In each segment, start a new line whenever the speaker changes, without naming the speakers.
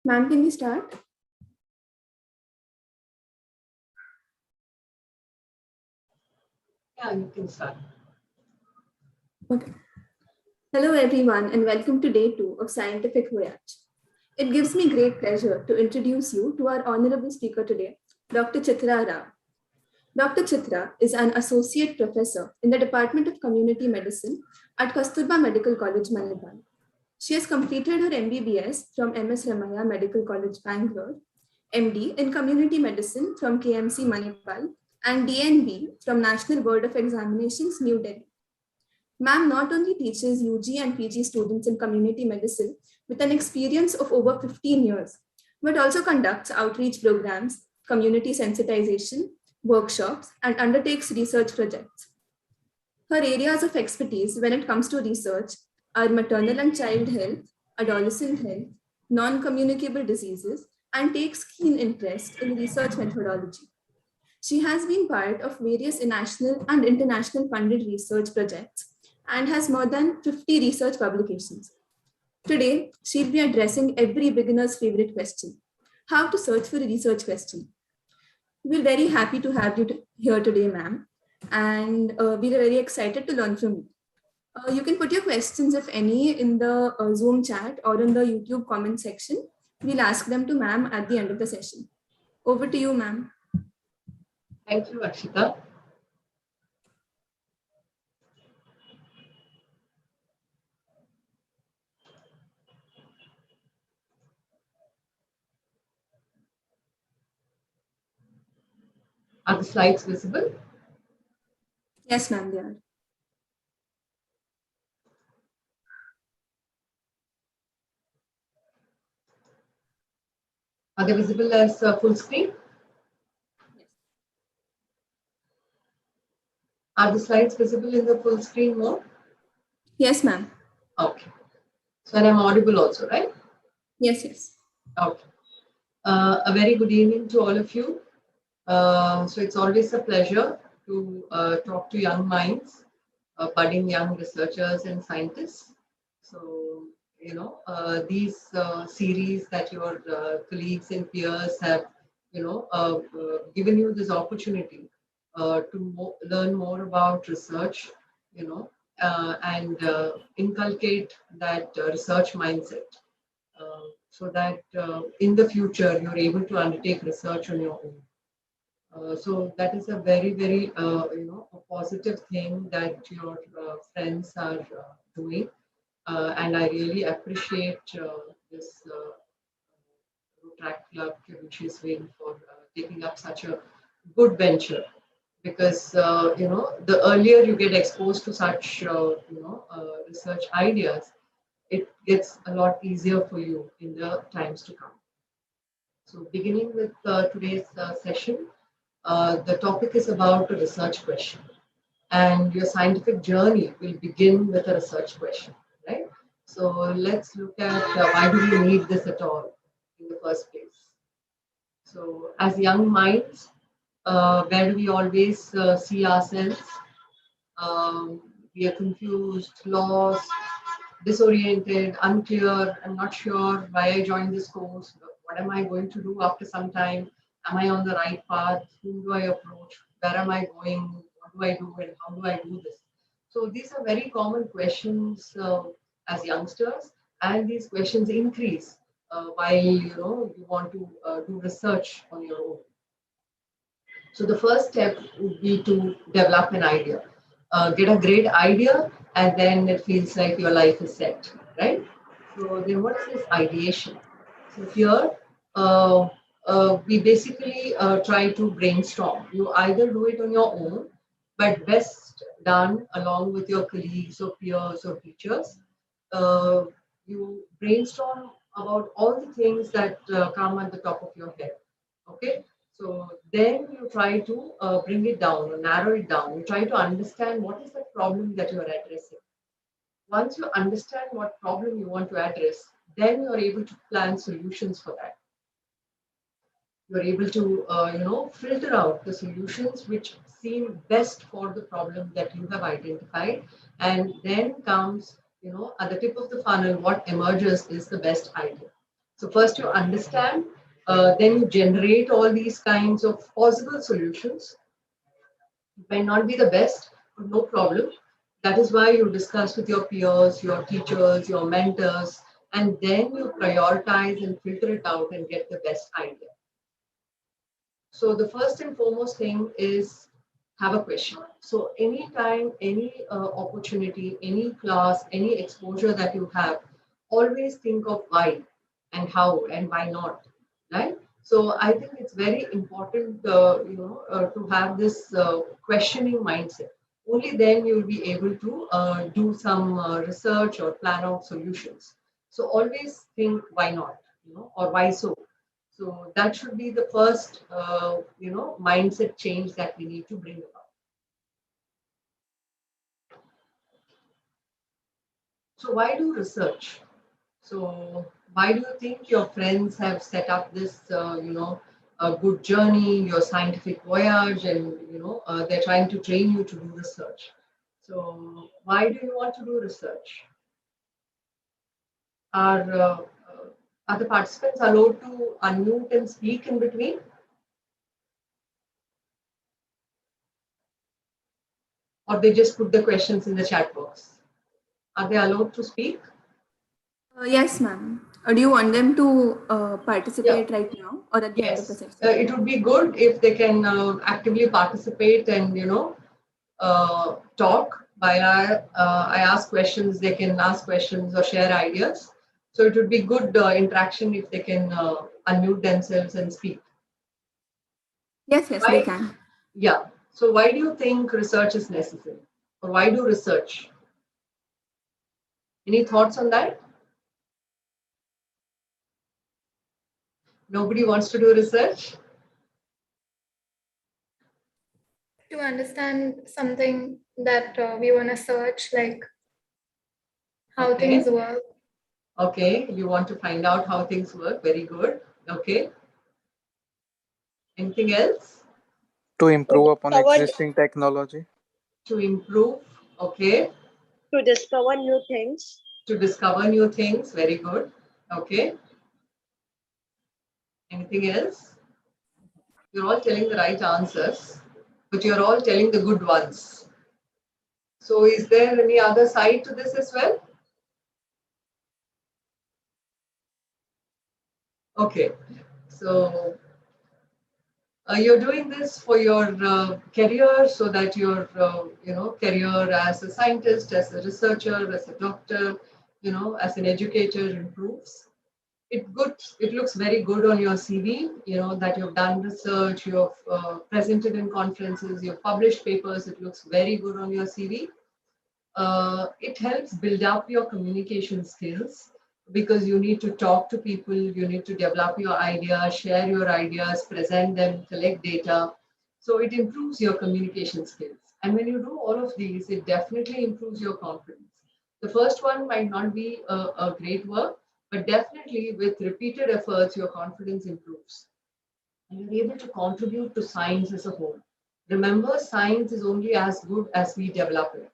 Ma'am, can we start?
Yeah, you can start.
Okay. Hello, everyone, and welcome to day 2 of Scientific Voyage. It gives me great pleasure to introduce you to our honorable speaker today, Dr. Chitra Rao. Dr. Chitra is an associate professor in the Department of Community Medicine at Kasturba Medical College, Manipal. She has completed her MBBS from MS Ramaiah Medical College, Bangalore, MD in Community Medicine from KMC, Manipal, and DNB from National Board of Examinations, New Delhi. Ma'am not only teaches UG and PG students in community medicine with an experience of over 15 years, but also conducts outreach programs, community sensitization, workshops, and undertakes research projects. Her areas of expertise when it comes to research are maternal and child health, adolescent health, non-communicable diseases, and takes keen interest in research methodology. She has been part of various national and international funded research projects and has more than 50 research publications. Today, she'll be addressing every beginner's favorite question: how to search for a research question. We're very happy to have you here today, ma'am, and we're very excited to learn from you. You can put your questions, if any, in the Zoom chat or in the YouTube comment section. We'll ask them to ma'am at the end of the session. Over to you, ma'am.
Thank you, Akshita. Are the slides visible?
Yes, ma'am, they are.
Are they visible as full screen?
Yes.
Are the slides visible in the full screen mode?
Yes, ma'am.
Okay. So, and I'm audible also, right?
Yes, yes.
Okay. A very good evening to all of you. So it's always a pleasure to talk to young minds, budding young researchers and scientists. So, these series that your colleagues and peers have, given you this opportunity to learn more about research, and inculcate that research mindset. So that in the future you're able to undertake research on your own. So that is a very, very, a positive thing that your friends are doing. And I really appreciate this track club, which is doing for taking up such a good venture. Because, the earlier you get exposed to such, research ideas, it gets a lot easier for you in the times to come. So beginning with today's session, the topic is about a research question. And your scientific journey will begin with a research question, right? So let's look at why do we need this at all in the first place? So as young minds, where do we always see ourselves? We are confused, lost, disoriented, unclear. I'm not sure why I joined this course. What am I going to do after some time? Am I on the right path? Who do I approach? Where am I going? What do I do? And how do I do this? So these are very common questions as youngsters, and these questions increase while you want to do research on your own. So the first step would be to develop an idea. Get a great idea, and then it feels like your life is set, right? So then what is this ideation? So here, we basically try to brainstorm. You either do it on your own, but best done along with your colleagues or peers or teachers. Uh, you brainstorm about all the things that come at the top of your head. Okay, so then you try to bring it down or narrow it down. You try to understand what is the problem that you are addressing. Once you understand what problem you want to address, then you are able to plan solutions for that. You're able to, filter out the solutions which seem best for the problem that you have identified. And then comes, at the tip of the funnel, what emerges is the best idea. So first you understand, then you generate all these kinds of possible solutions. It may not be the best, but no problem. That is why you discuss with your peers, your teachers, your mentors, and then you prioritize and filter it out and get the best idea. So the first and foremost thing is have a question. So anytime, any opportunity, any class, any exposure that you have, always think of why and how and why not, right? So I think it's very important, to have this questioning mindset. Only then you'll be able to do some research or plan out solutions. So always think why not, or why so. So that should be the first, mindset change that we need to bring about. So why do research? So why do you think your friends have set up this, a good journey, your scientific voyage, and they're trying to train you to do research? So why do you want to do research? Are the participants allowed to unmute and speak in between? Or they just put the questions in the chat box? Are they allowed to speak?
Yes, ma'am. Do you want them to
Yeah.
participate right now or at the end of the
Yes.
session?
It would be good if they can actively participate and talk. While I ask questions, they can ask questions or share ideas. So it would be good interaction if they can unmute themselves and speak.
Yes, yes, they
Why?
can.
Yeah. So why do you think research is necessary, or why do research? Any thoughts on that? Nobody wants to do research.
To understand something that we want to search, like how
Okay.
things work.
Okay. You want to find out how things work. Very good. Okay. Anything else?
To
to
improve upon
discover
existing technology.
To improve. Okay.
to discover new things.
To discover new things. Very good. Okay. Anything else? You're all telling the right answers, but you're all telling the good ones. So, is there any other side to this as well? Okay. So, you're doing this for your career, so that your career as a scientist, as a researcher, as a doctor, as an educator improves. It looks very good on your CV, that you've done research, you've presented in conferences, you've published papers. It looks very good on your CV. It helps build up your communication skills, because you need to talk to people, you need to develop your ideas, share your ideas, present them, collect data. So it improves your communication skills. And when you do all of these, it definitely improves your confidence. The first one might not be a great work, but definitely with repeated efforts, your confidence improves and you're able to contribute to science as a whole. Remember, science is only as good as we develop it.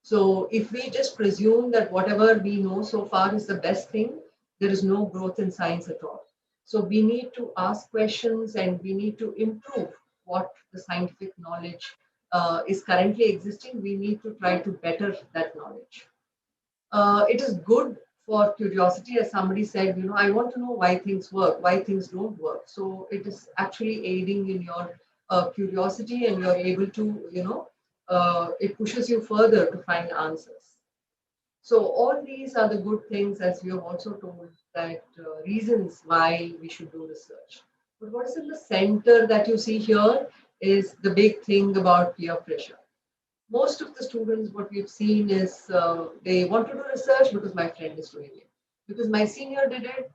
So if we just presume that whatever we know so far is the best thing, there is no growth in science at all. So we need to ask questions and we need to improve what the scientific knowledge is currently existing. We need to try to better that knowledge. It is good for curiosity, as somebody said, I want to know why things work, why things don't work. So it is actually aiding in your curiosity, and you're able to, it pushes you further to find answers. So all these are the good things, as we have also told, that reasons why we should do research. But what is in the center that you see here is the big thing about peer pressure. Most of the students, what we've seen is they want to do research because my friend is doing it, because my senior did it,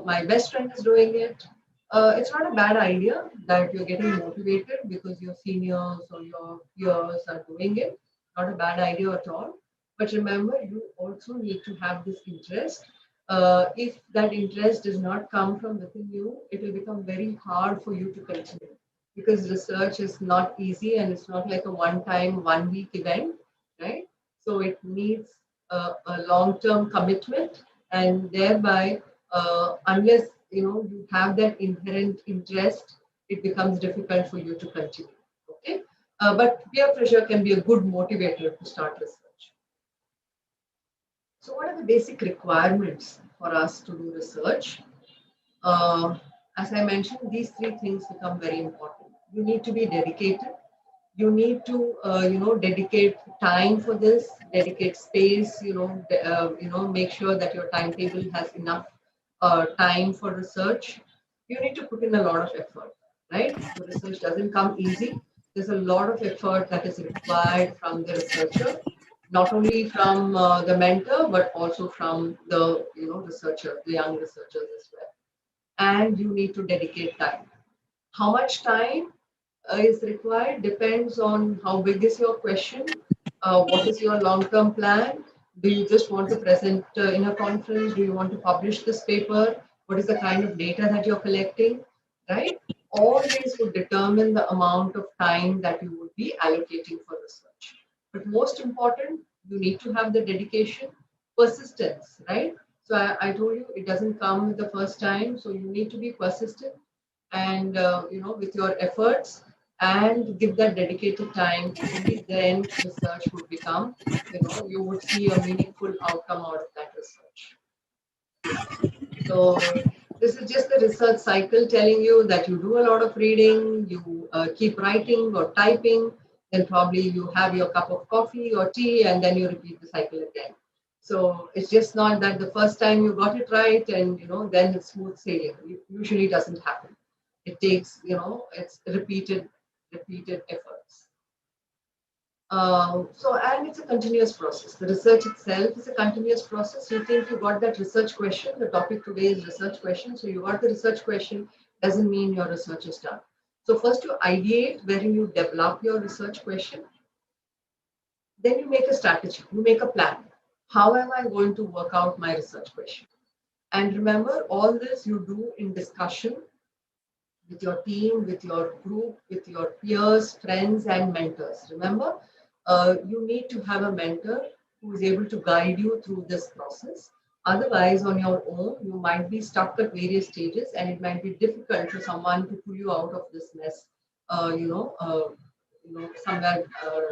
my best friend is doing it. It's not a bad idea that you're getting motivated because your seniors or your peers are doing it. Not a bad idea at all. But remember, you also need to have this interest. If that interest does not come from within you, it will become very hard for you to continue, because research is not easy and it's not like a one time, 1 week event, right? So it needs a long term commitment, and thereby Unless you have that inherent interest, it becomes difficult for you to continue. Okay, but peer pressure can be a good motivator to start research. So, what are the basic requirements for us to do research? Uh, as I mentioned, these three things become very important. You need to be dedicated. You need to, dedicate time for this, dedicate space. Make sure that your timetable has enough time for research. You need to put in a lot of effort, right? The research doesn't come easy. There's a lot of effort that is required from the researcher, not only from the mentor, but also from the researcher, the young researchers as well. And you need to dedicate time. How much time is required depends on how big is your question, what is your long-term plan. Do you just want to present in a conference? Do you want to publish this paper? What is the kind of data that you're collecting, right? All these would determine the amount of time that you would be allocating for research. But most important, you need to have the dedication, persistence, right? So I told you it doesn't come the first time. So you need to be persistent and with your efforts and give that dedicated time. Only then research would become, you would see a meaningful outcome out of that research. So this is just the research cycle telling you that you do a lot of reading, you keep writing or typing, then probably you have your cup of coffee or tea, and then you repeat the cycle again. So it's just not that the first time you got it right and then it's smooth sailing. It usually doesn't happen. It takes, it's repeated efforts. And it's a continuous process. The research itself is a continuous process. You think you got that research question. The topic today is research question. So you got the research question, doesn't mean your research is done. So first you ideate, wherein you develop your research question. Then you make a strategy, you make a plan. How am I going to work out my research question? And remember, all this you do in discussion with your team, with your group, with your peers, friends, and mentors. Remember, you need to have a mentor who is able to guide you through this process. Otherwise, on your own, you might be stuck at various stages, and it might be difficult for someone to pull you out of this mess, somewhere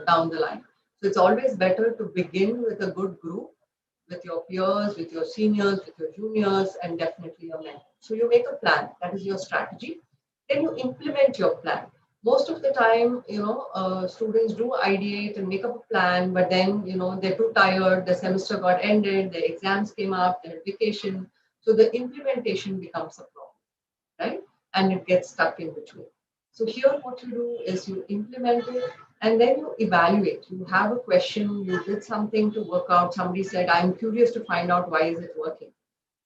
down the line. So it's always better to begin with a good group, with your peers, with your seniors, with your juniors, and definitely your mentor. So you make a plan. That is your strategy. Then you implement your plan. Most of the time, students do ideate and make up a plan, but then, they're too tired, the semester got ended, the exams came up, the vacation. So the implementation becomes a problem, right? And it gets stuck in between. So here what you do is you implement it and then you evaluate. You have a question, you did something to work out. Somebody said, I'm curious to find out why is it working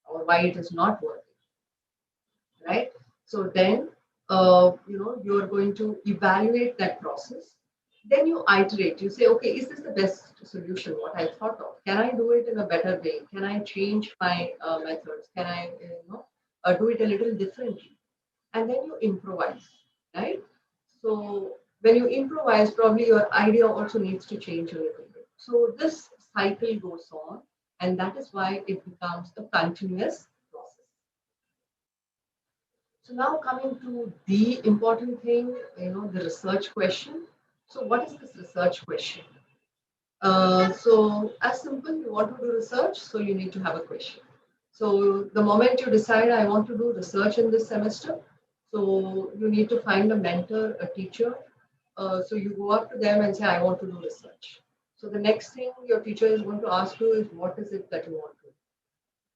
or why it is not working, right? So then, you're going to evaluate that process. Then you iterate. You say, okay, is this the best solution, what I thought of? Can I do it in a better way? Can I change my methods? Can I, do it a little differently? And then you improvise, right? So when you improvise, probably your idea also needs to change a little bit. So this cycle goes on, and that is why it becomes a continuous process. So now coming to the important thing, the research question. So what is this research question? So as simple, you want to do research, so you need to have a question. So the moment you decide I want to do research in this semester, so you need to find a mentor, a teacher. So you go up to them and say, I want to do research. So the next thing your teacher is going to ask you is, what is it that you want to do?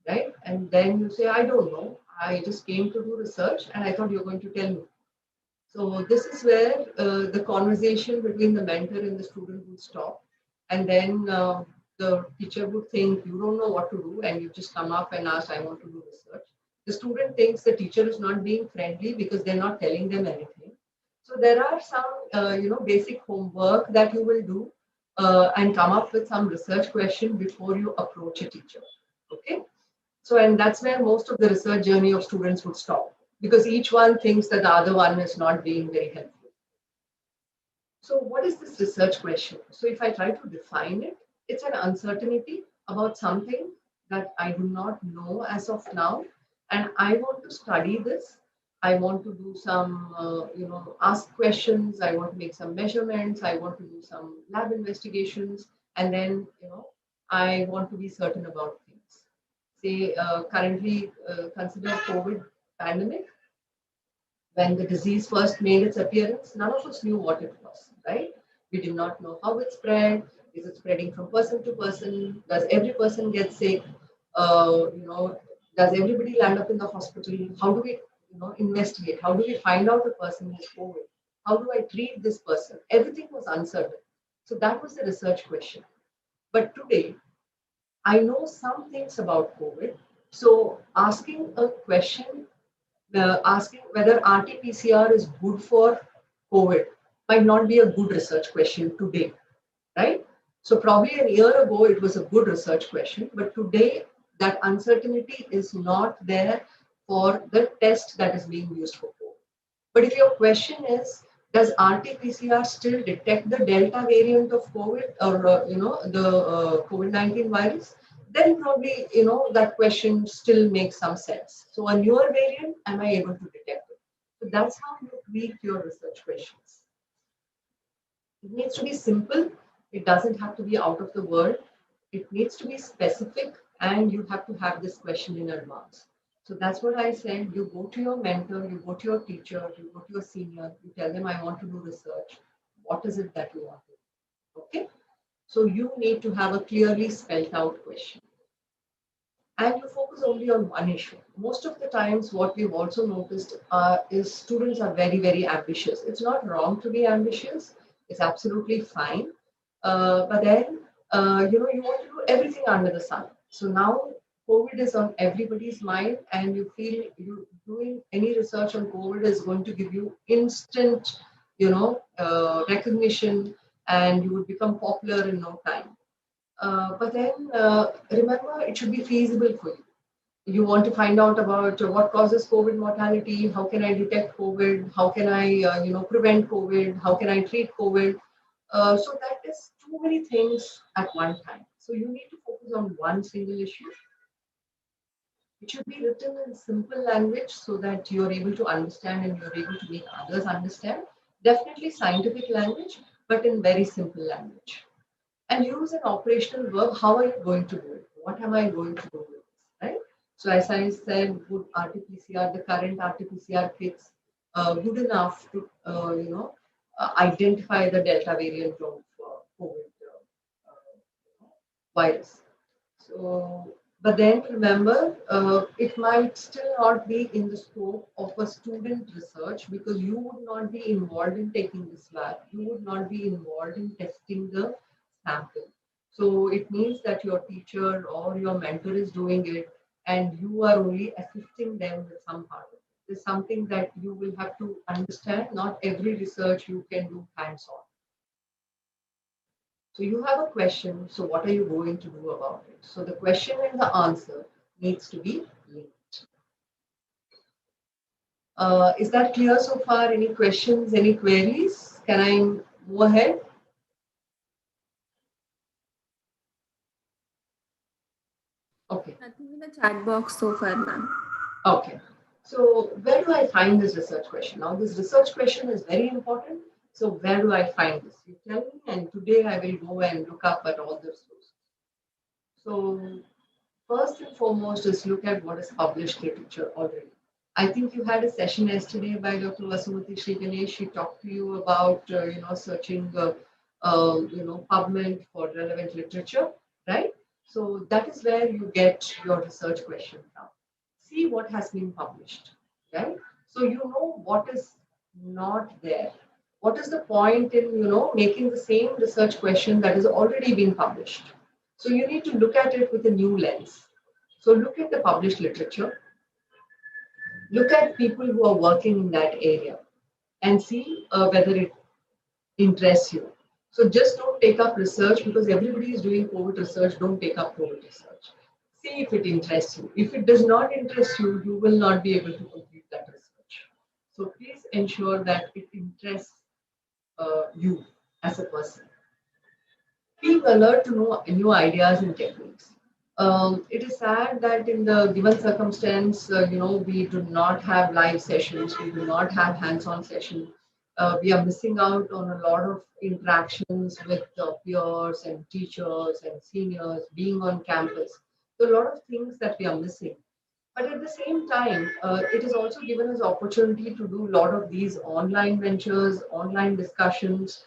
Right? And then you say, I don't know. I just came to do research and I thought you're going to tell me. So this is where the conversation between the mentor and the student would stop. And then the teacher would think you don't know what to do and you just come up and ask, I want to do research. The student thinks the teacher is not being friendly because they're not telling them anything. So there are some, basic homework that you will do and come up with some research question before you approach a teacher. Okay. So, and that's where most of the research journey of students would stop because each one thinks that the other one is not being very helpful. So what is this research question? So if I try to define it, it's an uncertainty about something that I do not know as of now. and I want to study this. I want to do some, ask questions. I want to make some measurements. I want to do some lab investigations, and then, I want to be certain about things. Say, currently, consider COVID pandemic. When the disease first made its appearance, none of us knew what it was, right? We did not know how it spread. Is it spreading from person to person? Does every person get sick? Uh, you know, does everybody land up in the hospital? How do we, investigate? How do we find out a person has COVID? How do I treat this person? Everything was uncertain. So that was the research question. But today, I know some things about COVID. So asking a question, asking whether RT-PCR is good for COVID might not be a good research question today, right? So probably a year ago it was a good research question, but today that uncertainty is not there for the test that is being used for COVID. But if your question is, does RT-PCR still detect the Delta variant of COVID or the COVID-19 virus? Then probably that question still makes some sense. So a newer variant, am I able to detect it? So that's how you tweak your research questions. It needs to be simple. It doesn't have to be out of the world. It needs to be specific, and you have to have this question in advance. So that's what I said. You go to your mentor, you go to your teacher, you go to your senior, you tell them, I want to do research. What is it that you want to do? Okay? So you need to have a clearly spelled out question. And you focus only on one issue. Most of the times, what we've also noticed is students are very, very ambitious. It's not wrong to be ambitious. It's absolutely fine. But then, you want to do everything under the sun. So now COVID is on everybody's mind, and you feel you doing any research on COVID is going to give you instant, recognition, and you would become popular in no time. But then remember, it should be feasible for you. You want to find out about what causes COVID mortality, how can I detect COVID, how can I, prevent COVID, how can I treat COVID. So that is too many things at one time. So you need to focus on one single issue. It should be written in simple language so that you're able to understand and you're able to make others understand. Definitely scientific language, but in very simple language. And use an operational verb. How are you going to do it? What am I going to do with this? Right? So as I said, would RT-PCR, the current RT-PCR kits, good enough to identify the Delta variant of COVID virus. So, but then remember, it might still not be in the scope of a student research because you would not be involved in taking this lab. You would not be involved in testing the sample. So it means that your teacher or your mentor is doing it and you are only assisting them with some part of it. It's something that you will have to understand. Not every research you can do hands-on. So you have a question, so what are you going to do about it? So the question and the answer needs to be linked. Is that clear so far? Any questions, any queries? Can I move ahead? Okay.
Nothing in the chat box so far, ma'am.
Okay. So where do I find this research question? Now this research question is very important. So where do I find this? You tell me, and today I will go and look up at all the sources. So first and foremost is look at what is published literature already. I think you had a session yesterday by Dr. Vasumati Sri Ganesh. She talked to you about searching PubMed for relevant literature, right? So that is where you get your research question from. See what has been published, right? So you know what is not there. What is the point in making the same research question that has already been published? So you need to look at it with a new lens. So look at the published literature, look at people who are working in that area and see whether it interests you. So just don't take up research because everybody is doing COVID research. Don't take up COVID research. See if it interests you. If it does not interest you, you will not be able to complete that research. So please ensure that it interests you as a person. Being alert to know new ideas and techniques. It is sad that in the given circumstance, we do not have live sessions, we do not have hands-on session. We are missing out on a lot of interactions with peers and teachers and seniors being on campus. So a lot of things that we are missing. But at the same time, it has also given us opportunity to do a lot of these online ventures, online discussions.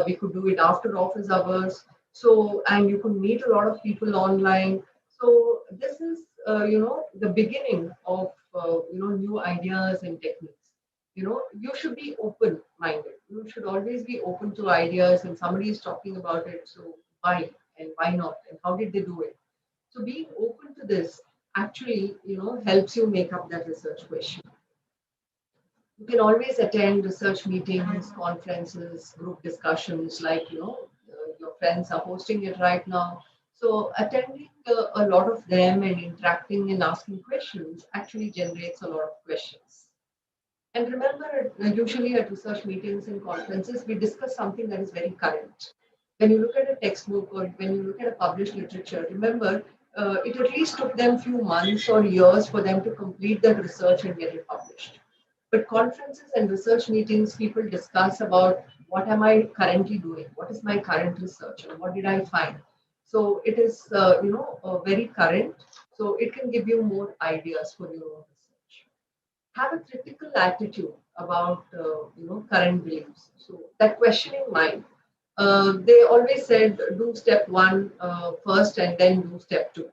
We could do it after office hours. So, and you could meet a lot of people online. So this is, the beginning of, new ideas and techniques. You should be open-minded. You should always be open to ideas, and somebody is talking about it. So why and why not, and how did they do it? So being open to this actually, helps you make up that research question. You can always attend research meetings, conferences, group discussions, like, your friends are hosting it right now. So attending a lot of them and interacting and asking questions actually generates a lot of questions. And remember, usually at research meetings and conferences, we discuss something that is very current. When you look at a textbook or when you look at a published literature, remember, it at least took them few months or years for them to complete that research and get it published. But conferences and research meetings, people discuss about what am I currently doing, what is my current research, and what did I find. So it is, very current. So it can give you more ideas for your own research. Have a critical attitude about current beliefs. So that questioning mind. They always said do step one first and then do step two.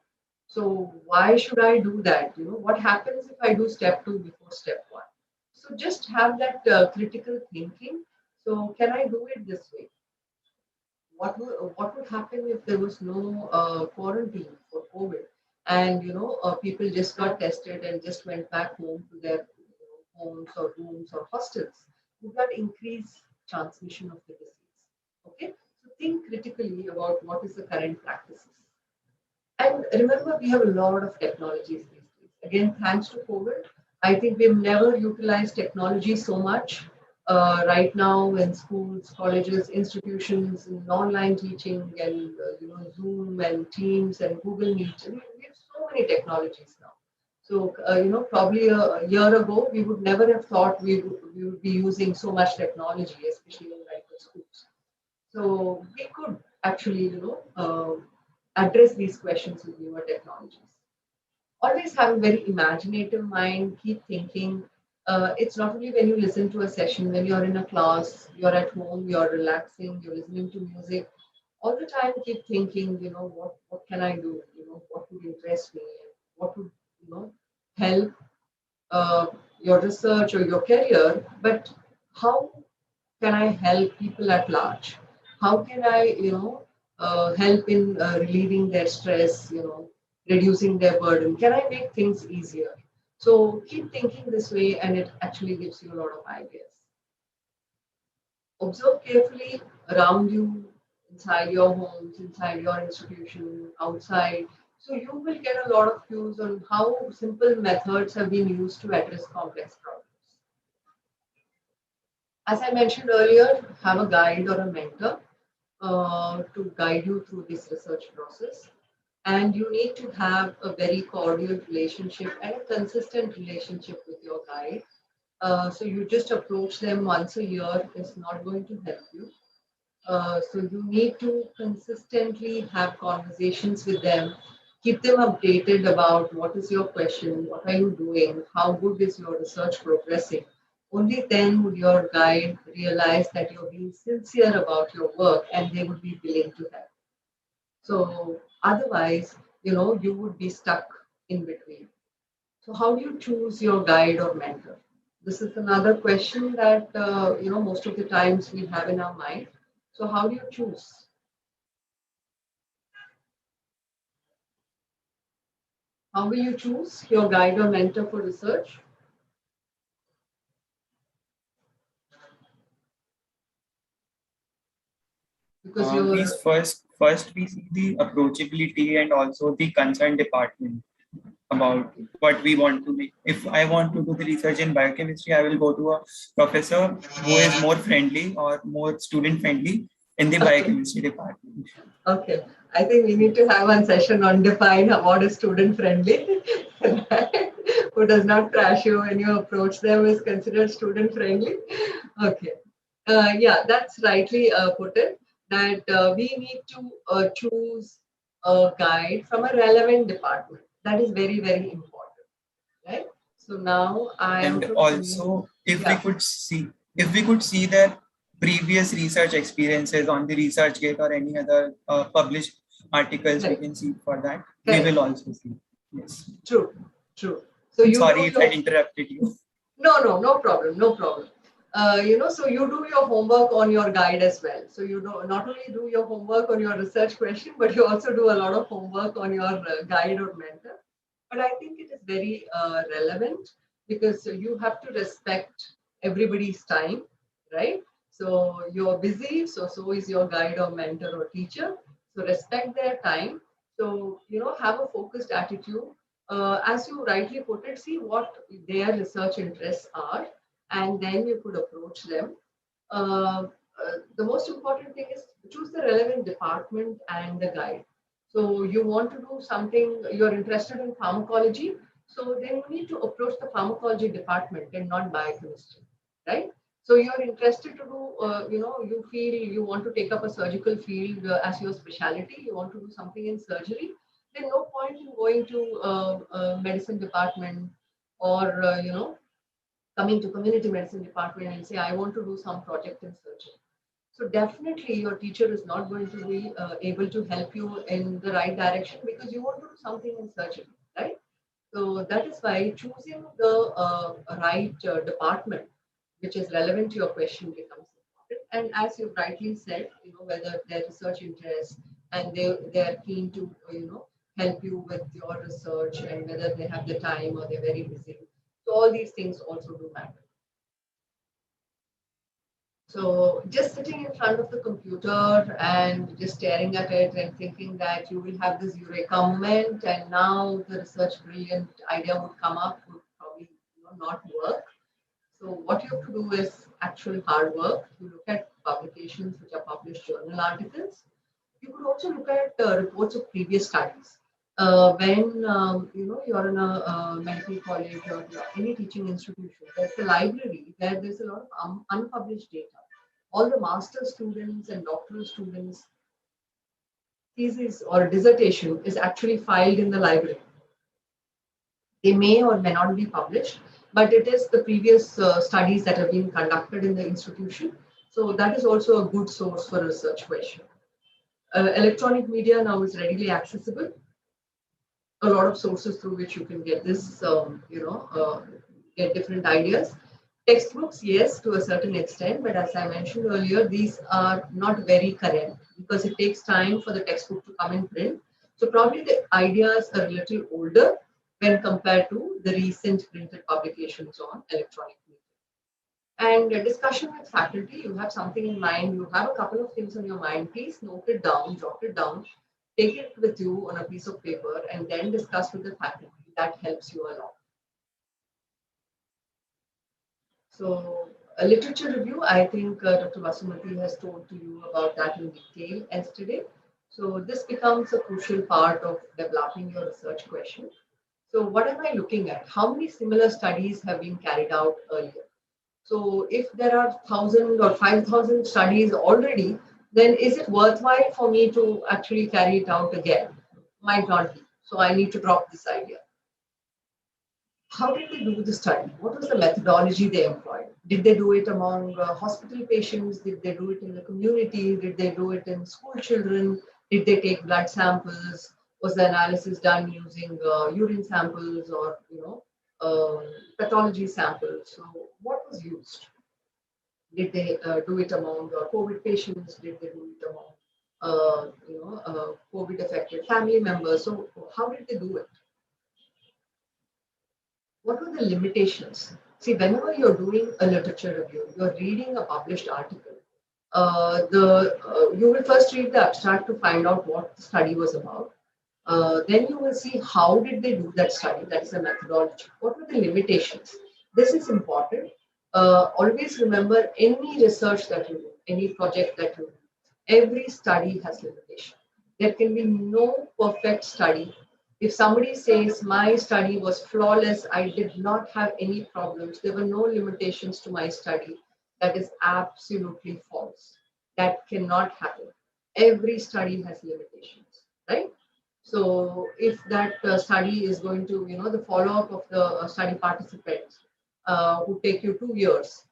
So why should I do that? What happens if I do step two before step one? So just have that critical thinking. So can I do it this way? What would happen if there was no quarantine for COVID, and people just got tested and just went back home to their homes or rooms or hostels? Would that increase transmission of the disease? Okay, so think critically about what is the current practices. And remember, we have a lot of technologies these days. Again, thanks to COVID, I think we've never utilized technology so much. Right now, in schools, colleges, institutions, in online teaching, and Zoom and Teams and Google Meet. I mean, we have so many technologies now. So, probably a year ago, we would never have thought we would be using so much technology, especially in medical schools. So we could actually, address these questions with newer technologies. Always have a very imaginative mind, keep thinking. It's not only when you listen to a session, when you're in a class, you're at home, you're relaxing, you're listening to music. All the time keep thinking, what can I do? What would interest me? What would, help uh, your research or your career? But how can I help people at large? How can I, help in relieving their stress, reducing their burden? Can I make things easier? So keep thinking this way, and it actually gives you a lot of ideas. Observe carefully around you, inside your homes, inside your institution, outside. So you will get a lot of cues on how simple methods have been used to address complex problems. As I mentioned earlier, have a guide or a mentor to guide you through this research process. And you need to have a very cordial relationship and a consistent relationship with your guide. So you just approach them once a year is not going to help you. So you need to consistently have conversations with them, keep them updated about what is your question, what are you doing, how good is your research progressing. Only then would your guide realize that you're being sincere about your work and they would be willing to help. So otherwise, you would be stuck in between. So how do you choose your guide or mentor? This is another question that most of the times we have in our mind. So how do you choose? How will you choose your guide or mentor for research? Because
We
you're
first we see the approachability and also the concerned department about what we want to make. If I want to do the research in biochemistry, I will go to a professor who is more friendly or more student friendly in the
okay.
biochemistry department.
Okay. I think we need to have one session on define what is student friendly. Who does not trash you when you approach them is considered student friendly. Okay. Yeah, that's rightly put it, that we need to choose a guide from a relevant department. That is very, very important, right? So now I am
And also, if we
yeah.
could see their previous research experiences on the ResearchGate or any other published articles, we
Correct.
can see for that.
Correct.
We will also see. Yes.
True. So you
Sorry
do
if I interrupted you.
no problem, no problem. So you do your homework on your guide as well. So you not only do your homework on your research question, but you also do a lot of homework on your guide or mentor. But I think it is very relevant because you have to respect everybody's time, right? So you're busy, so is your guide or mentor or teacher. So respect their time. So have a focused attitude. As you rightly put it, see what their research interests are, and then you could approach them. The most important thing is choose the relevant department and the guide. So you want to do something, you're interested in pharmacology, so then you need to approach the pharmacology department and not biochemistry, right? So you're interested to do, you feel you want to take up a surgical field as your specialty, you want to do something in surgery, then no point in going to medicine department or, coming to community medicine department and say, I want to do some project in surgery. So definitely your teacher is not going to be able to help you in the right direction because you want to do something in surgery, right? So that is why choosing the right department, which is relevant to your question, becomes important. And as you rightly said, whether their research interests and they're keen to, help you with your research and whether they have the time or they're very busy. So all these things also do matter. So just sitting in front of the computer and just staring at it and thinking that you will have this eureka moment and now the research brilliant idea would come up would probably not work. So what you have to do is actual hard work. You look at publications which are published journal articles. You could also look at reports of previous studies. When you're in a medical college or any teaching institution, there's a library where there's a lot of unpublished data. All the master students and doctoral students' thesis or dissertation is actually filed in the library. They may or may not be published, but it is the previous studies that have been conducted in the institution. So that is also a good source for a research question. Electronic media now is readily accessible. A lot of sources through which you can get this, get different ideas. Textbooks, yes, to a certain extent, but as I mentioned earlier, these are not very current because it takes time for the textbook to come in print. So probably the ideas are a little older when compared to the recent printed publications on electronic media. And a discussion with faculty, you have something in mind, you have a couple of things on your mind, please note it down, jot it down, take it with you on a piece of paper and then discuss with the faculty. That helps you a lot. So a literature review, I think Dr. Vasumati has told to you about that in detail yesterday. So this becomes a crucial part of developing your research question. So what am I looking at? How many similar studies have been carried out earlier? So if there are 1,000 or 5,000 studies already, then is it worthwhile for me to actually carry it out again? Might not be. So I need to drop this idea. How did they do the study? What was the methodology they employed? Did they do it among hospital patients? Did they do it in the community? Did they do it in school children? Did they take blood samples? Was the analysis done using urine samples or pathology samples? So what was used? Did they do it among COVID patients? Did they do it among COVID affected family members? So how did they do it? What were the limitations? See, whenever you're doing a literature review, you're reading a published article. You will first read the abstract to find out what the study was about. Then you will see how did they do that study. That is the methodology. What were the limitations? This is important. Always remember any research that you do, any project that you do, every study has limitations. There can be no perfect study. If somebody says my study was flawless, I did not have any problems, there were no limitations to my study, that is absolutely false. That cannot happen. Every study has limitations, right? So if that study is going to, the follow-up of the study participants would take you 2 years,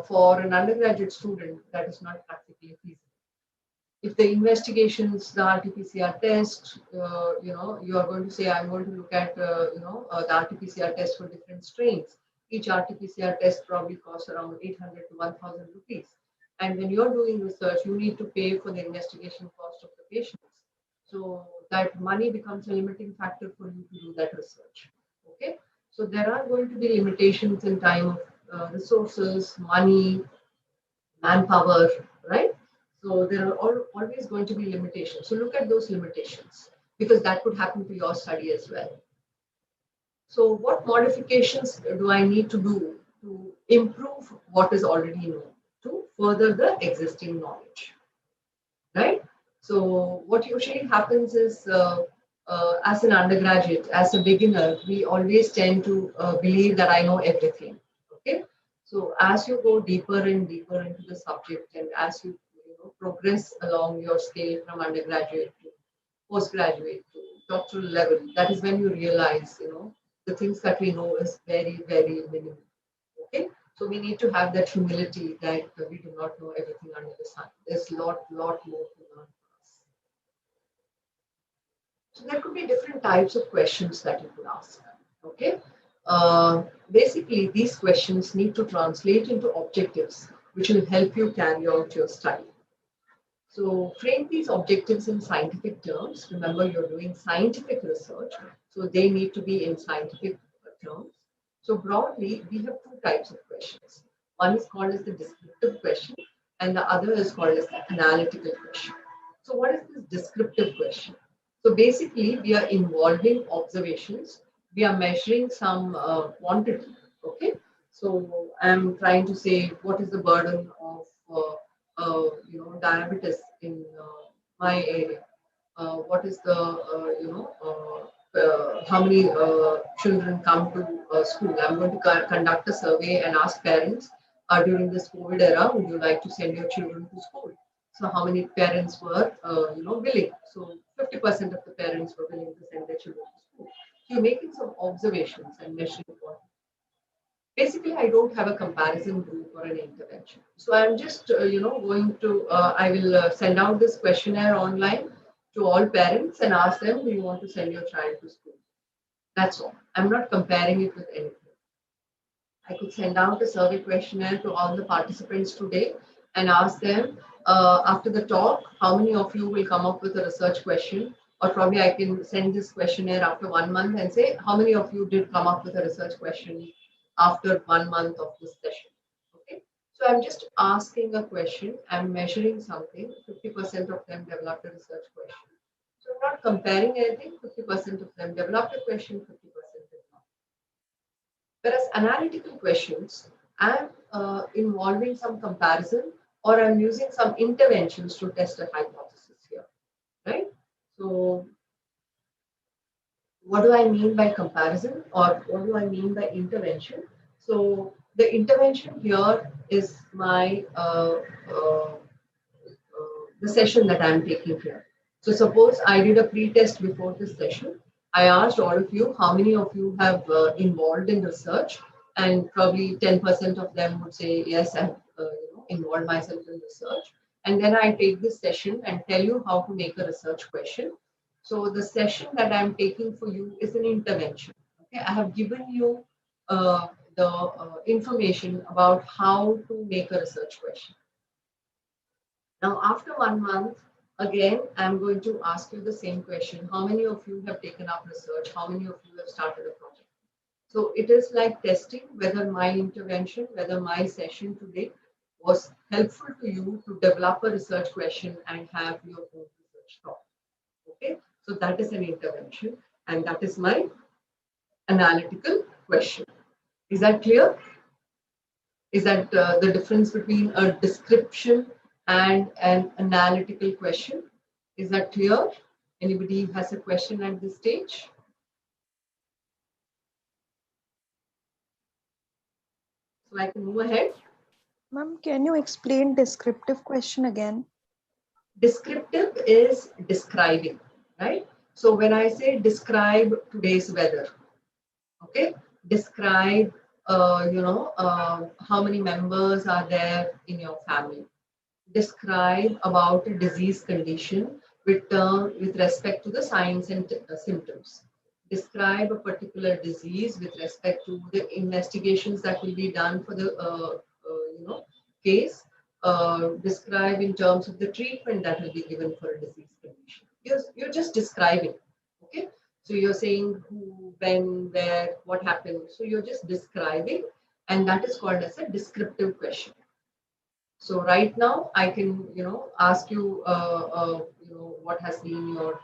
for an undergraduate student, that is not practically feasible. If the investigations, the RT-PCR test, you are going to say, I'm going to look at, the RT-PCR test for different strains. Each RT-PCR test probably costs around 800 to 1,000 rupees. And when you're doing research, you need to pay for the investigation cost of the patients. So that money becomes a limiting factor for you to do that research. Okay. So there are going to be limitations in time of resources, money, manpower, right? So there are always going to be limitations. So look at those limitations because that could happen to your study as well. So what modifications do I need to do to improve what is already known, to further the existing knowledge, right? So what usually happens is as an undergraduate, as a beginner, we always tend to believe that I know everything, okay? So as you go deeper and deeper into the subject and as you, progress along your scale from undergraduate to postgraduate to doctoral level, that is when you realize, the things that we know is very, very minimal. Okay, so we need to have that humility that we do not know everything under the sun. There's a lot more to learn for us. So there could be different types of questions that you could ask. Okay, basically these questions need to translate into objectives which will help you carry out your study. So frame these objectives in scientific terms. Remember, you're doing scientific research, so they need to be in scientific terms. So broadly, we have two types of questions. One is called as the descriptive question, and the other is called as the analytical question. So what is this descriptive question? So basically, we are involving observations. We are measuring some quantity. Okay. So I'm trying to say what is the burden of diabetes in my area. What is the how many children come to school? I'm going to conduct a survey and ask parents during this COVID era, would you like to send your children to school? So how many parents were willing? So 50% of the parents were willing to send their children to school. So you're making some observations and measuring quantity. Basically, I don't have a comparison group or an intervention. So I'm just, going to, I will send out this questionnaire online to all parents and ask them, do you want to send your child to school? That's all. I'm not comparing it with anything. I could send out a survey questionnaire to all the participants today and ask them, after the talk, how many of you will come up with a research question? Or probably I can send this questionnaire after 1 month and say, how many of you did come up with a research question after 1 month of this session? Okay. So I'm just asking a question. I'm measuring something. 50% of them developed a research question. So I'm not comparing anything. 50% of them developed a question, 50% did not. Whereas analytical questions, I'm involving some comparison or I'm using some interventions to test a hypothesis here, right? So what do I mean by comparison or what do I mean by intervention? So the intervention here is my the session that I'm taking here. So suppose I did a pre-test before this session. I asked all of you how many of you have involved in research, and probably 10% of them would say yes, I've involved myself in research. And then I take this session and tell you how to make a research question. So the session that I'm taking for you is an intervention. Okay, I have given you the information about how to make a research question. Now, after 1 month, again, I'm going to ask you the same question. How many of you have taken up research? How many of you have started a project? So it is like testing whether my intervention, whether my session today was helpful to you to develop a research question and have your own research talk. Okay, so that is an intervention and that is my analytical question. Is that clear? Is that the difference between a description and an analytical question? Is that clear? Anybody has a question at this stage? So I can move ahead.
Ma'am, can you explain descriptive question again?
Descriptive is describing, right? So when I say describe today's weather, okay, describe, how many members are there in your family. Describe about a disease condition with respect to the signs and symptoms. Describe a particular disease with respect to the investigations that will be done for the case. Describe in terms of the treatment that will be given for a disease condition. You're just describing, okay? So you're saying who, when, where, what happened. So you're just describing, and that is called as a descriptive question. So right now I can, ask you, what has been your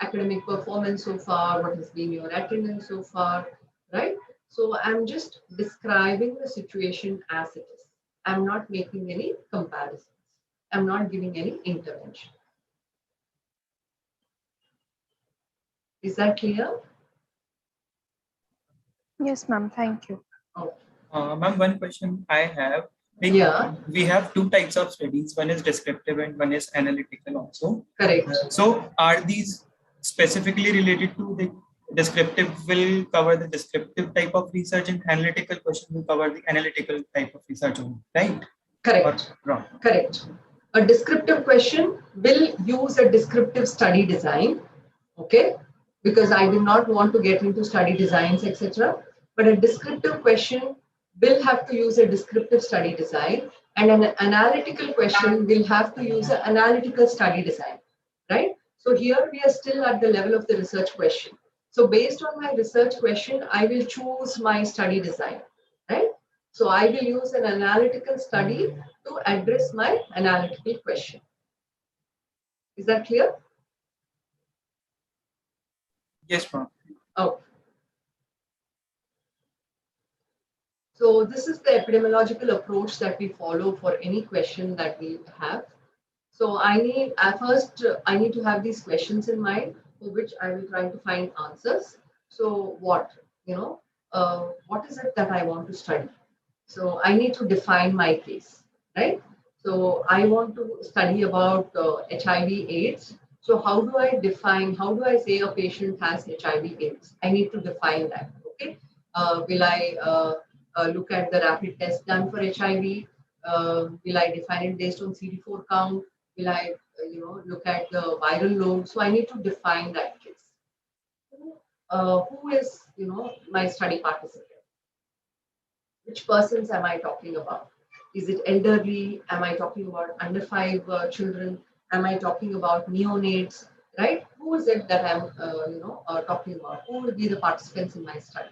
academic performance so far, what has been your attendance so far, right? So I'm just describing the situation as it is. I'm not making any comparisons. I'm not giving any intervention. Is that clear?
Yes, ma'am. Thank you.
Okay.
Ma'am, one question I have. Like,
Yeah.
We have two types of studies. One is descriptive and one is analytical also.
Correct.
So are these specifically related to the descriptive will cover the descriptive type of research and analytical question will cover the analytical type of research only, right?
Correct.
Or wrong?
Correct. A descriptive question will use a descriptive study design, okay? Because I do not want to get into study designs, etc. But a descriptive question will have to use a descriptive study design, and an analytical question will have to use an analytical study design, right? So here we are still at the level of the research question. So based on my research question, I will choose my study design, right? So I will use an analytical study to address my analytical question. Is that clear?
Yes, ma'am.
Okay. So this is the epidemiological approach that we follow for any question that we have. So I need to have these questions in mind for which I will try to find answers. So what is it that I want to study? So I need to define my case, right? So I want to study about HIV/AIDS. So how do I say a patient has HIV/AIDS? I need to define that, okay? Will I look at the rapid test done for HIV? Will I define it based on CD4 count? Will I, look at the viral load? So I need to define that case. Who is, my study participant? Which persons am I talking about? Is it elderly? Am I talking about under 5 children? Am I talking about neonates? Right? Who is it that I'm, talking about? Who will be the participants in my study?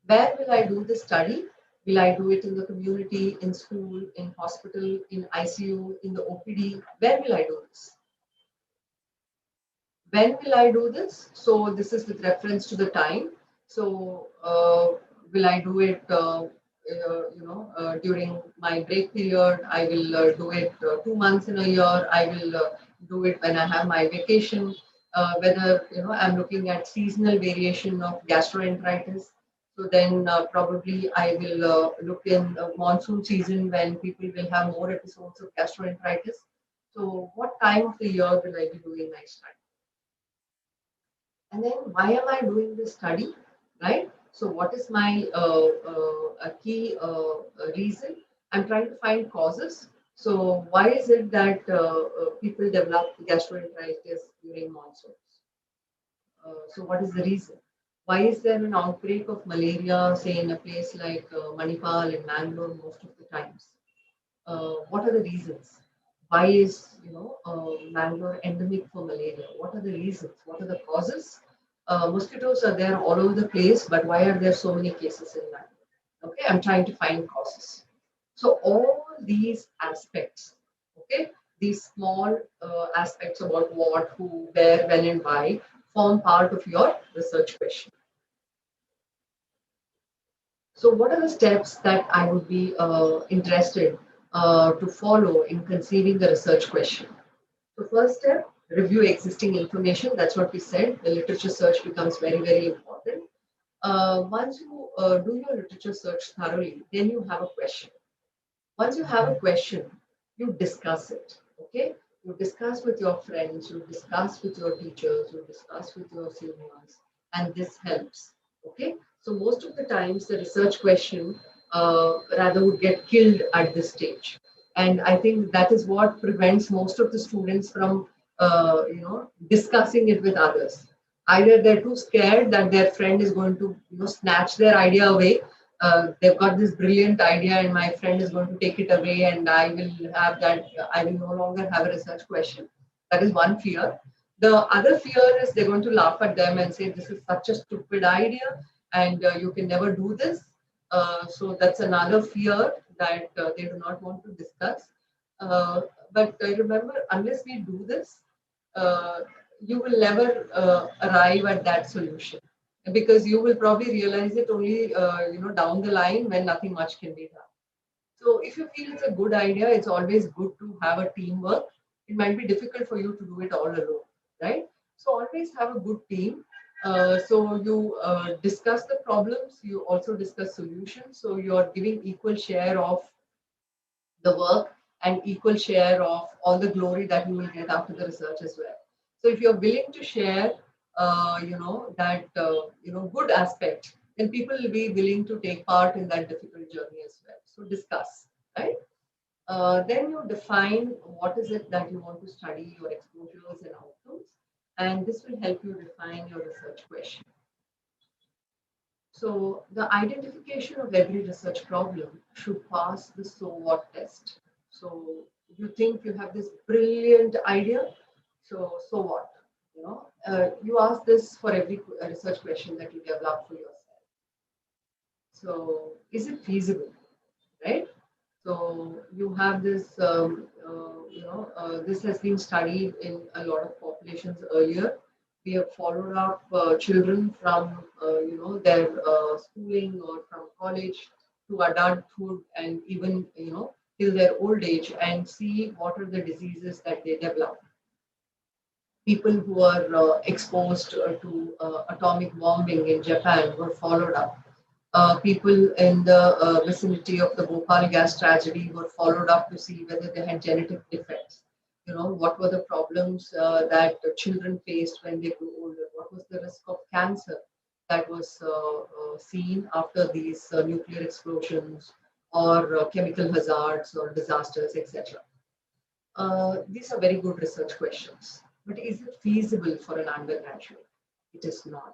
Where will I do the study? Will I do it in the community, in school, in hospital, in ICU, in the OPD? Where will I do this? When will I do this? So this is with reference to the time. So will I do it, during my break period? I will do it 2 months in a year. I will do it when I have my vacation. Whether I'm looking at seasonal variation of gastroenteritis. So then probably I will look in monsoon season when people will have more episodes of gastroenteritis. So what time of the year will I be doing my study? And then why am I doing this study, right? So what is my key reason? I'm trying to find causes. So why is it that people develop gastroenteritis during monsoons? So what is the reason? Why is there an outbreak of malaria, say in a place like Manipal and Mangalore most of the times? What are the reasons? Why is Mangalore endemic for malaria? What are the reasons? What are the causes? Mosquitoes are there all over the place, but why are there so many cases in Mangalore? Okay, I'm trying to find causes. So all these aspects, okay, these small aspects about what, who, where, when, and why form part of your research question. So what are the steps that I would be interested to follow in conceiving the research question? The first step, review existing information. That's what we said. The literature search becomes very, very important. Once you do your literature search thoroughly, then you have a question. Once you have a question, you discuss it. Okay, you discuss with your friends, you discuss with your teachers, you discuss with your seniors, and this helps. Okay, so most of the times the research question rather would get killed at this stage, and I think that is what prevents most of the students from discussing it with others. Either they're too scared that their friend is going to snatch their idea away. They've got this brilliant idea and my friend is going to take it away and I will no longer have a research question. That is one fear. The other fear is they're going to laugh at them and say this is such a stupid idea and you can never do this. So that's another fear that they do not want to discuss. But remember, unless we do this, uh, you will never arrive at that solution because you will probably realize it only down the line when nothing much can be done. So if you feel it's a good idea, it's always good to have a teamwork. It might be difficult for you to do it all alone, right? So always have a good team. So you discuss the problems, you also discuss solutions. So you are giving equal share of the work and equal share of all the glory that you will get after the research as well. So if you're willing to share, good aspect, then people will be willing to take part in that difficult journey as well. So discuss, right? Then you define what is it that you want to study, your exposures and outcomes, and this will help you define your research question. So the identification of every research problem should pass the so what test. So you think you have this brilliant idea, so what? You ask this for every research question that you develop for yourself. So is it feasible, right? So you have this, this has been studied in a lot of populations earlier. We have followed up children from, their schooling or from college to adulthood and even, till their old age and see what are the diseases that they develop. People who are exposed to atomic bombing in Japan were followed up. People in the vicinity of the Bhopal gas tragedy were followed up to see whether they had genetic defects. What were the problems that the children faced when they grew older? What was the risk of cancer that was seen after these nuclear explosions or chemical hazards or disasters, etc. These are very good research questions. But is it feasible for an undergraduate? It is not.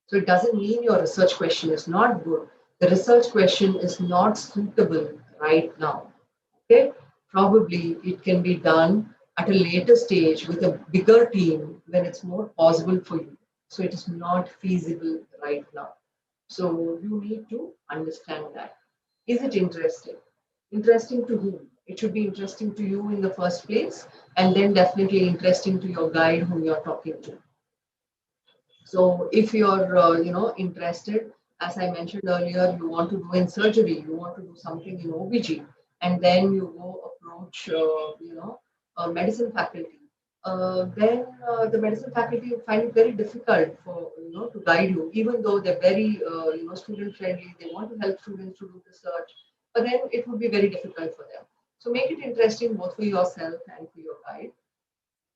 So it doesn't mean your research question is not good. The research question is not suitable right now. Okay? Probably it can be done at a later stage with a bigger team when it's more possible for you. So it is not feasible right now. So you need to understand that. Is it interesting? Interesting to whom? It should be interesting to you in the first place, and then definitely interesting to your guide whom you're talking to. So if you're, interested, as I mentioned earlier, you want to do in surgery, you want to do something in OBG, and then you go approach, medicine faculty. Then the medicine faculty find it very difficult for, to guide you, even though they're very, student friendly, they want to help students to do research, but then it would be very difficult for them. So make it interesting both for yourself and for your guide.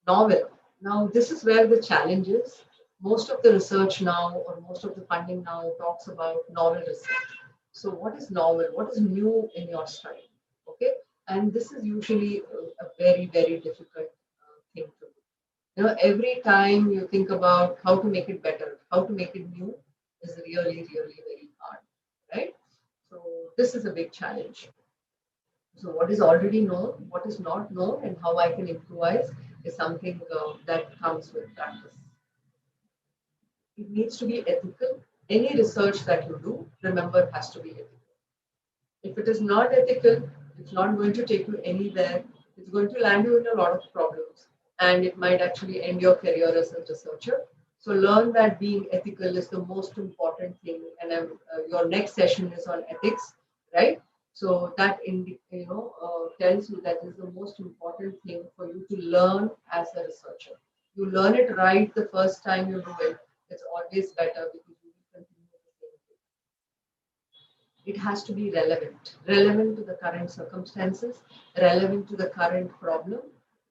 Novel. Now, this is where the challenge is. Most of the research now, or most of the funding now, talks about novel research. So, what is novel? What is new in your study? Okay, and this is usually a very, very difficult thing to do. Every time you think about how to make it better, how to make it new, is really, really very hard, right? So, this is a big challenge. So what is already known, what is not known, and how I can improvise is something that comes with practice. It needs to be ethical. Any research that you do, remember, has to be ethical. If it is not ethical, it's not going to take you anywhere. It's going to land you in a lot of problems, and it might actually end your career as a researcher. So learn that being ethical is the most important thing. And your next session is on ethics, right? So that tells you that is the most important thing for you to learn as a researcher. You learn it right the first time you do it. It's always better because you will continue the same thing. It has to be relevant to the current circumstances, relevant to the current problem,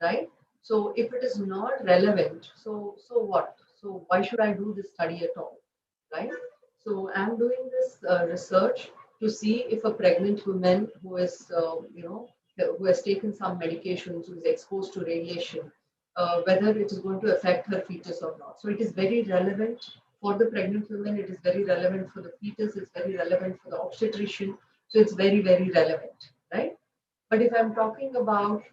right? So if it is not relevant, so what? So why should I do this study at all, right? So I'm doing this research to see if a pregnant woman who is, who has taken some medications, who is exposed to radiation, whether it is going to affect her fetus or not. So it is very relevant for the pregnant woman, it is very relevant for the fetus, it's very relevant for the obstetrician. So it's very, very relevant, right? But if I'm talking about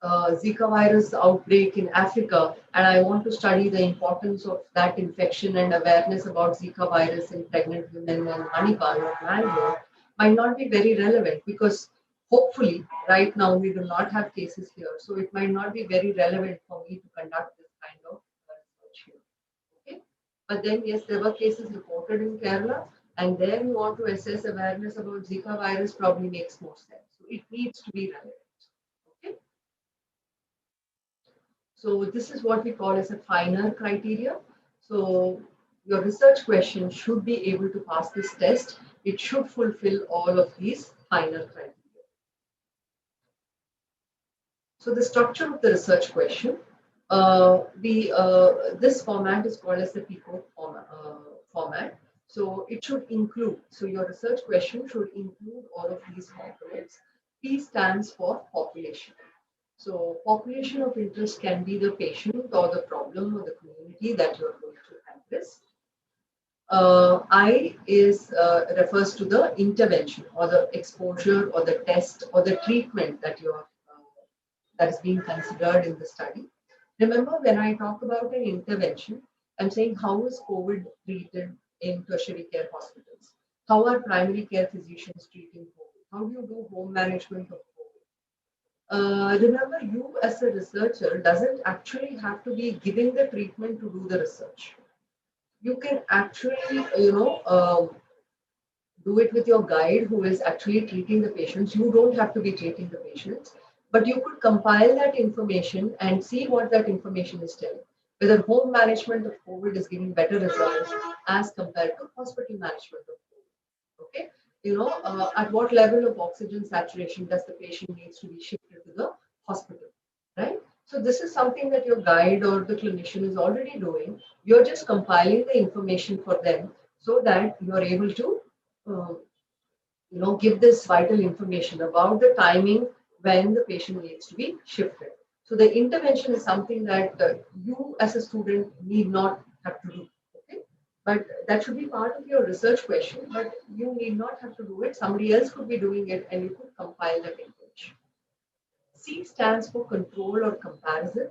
Zika virus outbreak in Africa, and I want to study the importance of that infection and awareness about Zika virus in pregnant women in Manipal or Mangalore, might not be very relevant because hopefully right now we do not have cases here. So it might not be very relevant for me to conduct this kind of research here. Okay? But then, yes, there were cases reported in Kerala, and there you want to assess awareness about Zika virus probably makes more sense. So it needs to be relevant. Okay? So this is what we call as a finer criteria. So your research question should be able to pass this test. It should fulfill all of these finer criteria. So the structure of the research question, this format is called as the PICO format. So it should include, so your research question should include all of these components. P stands for population. So population of interest can be the patient or the problem or the community that you're going to address. I is refers to the intervention or the exposure or the test or the treatment that you are that is being considered in the study. Remember, when I talk about an intervention, I'm saying how is COVID treated in tertiary care hospitals? How are primary care physicians treating COVID? How do you do home management of COVID? Remember, you as a researcher doesn't actually have to be giving the treatment to do the research. You can actually, do it with your guide who is actually treating the patients. You don't have to be treating the patients, but you could compile that information and see what that information is telling. Whether home management of COVID is giving better results as compared to hospital management of COVID. Okay, at what level of oxygen saturation does the patient needs to be shifted to the hospital, right? So this is something that your guide or the clinician is already doing. You're just compiling the information for them so that you are able to uh, give this vital information about the timing when the patient needs to be shifted. So the intervention is something that you as a student need not have to do. Okay, but that should be part of your research question. But you need not have to do it. Somebody else could be doing it, and you could compile that information. C stands for control or comparison.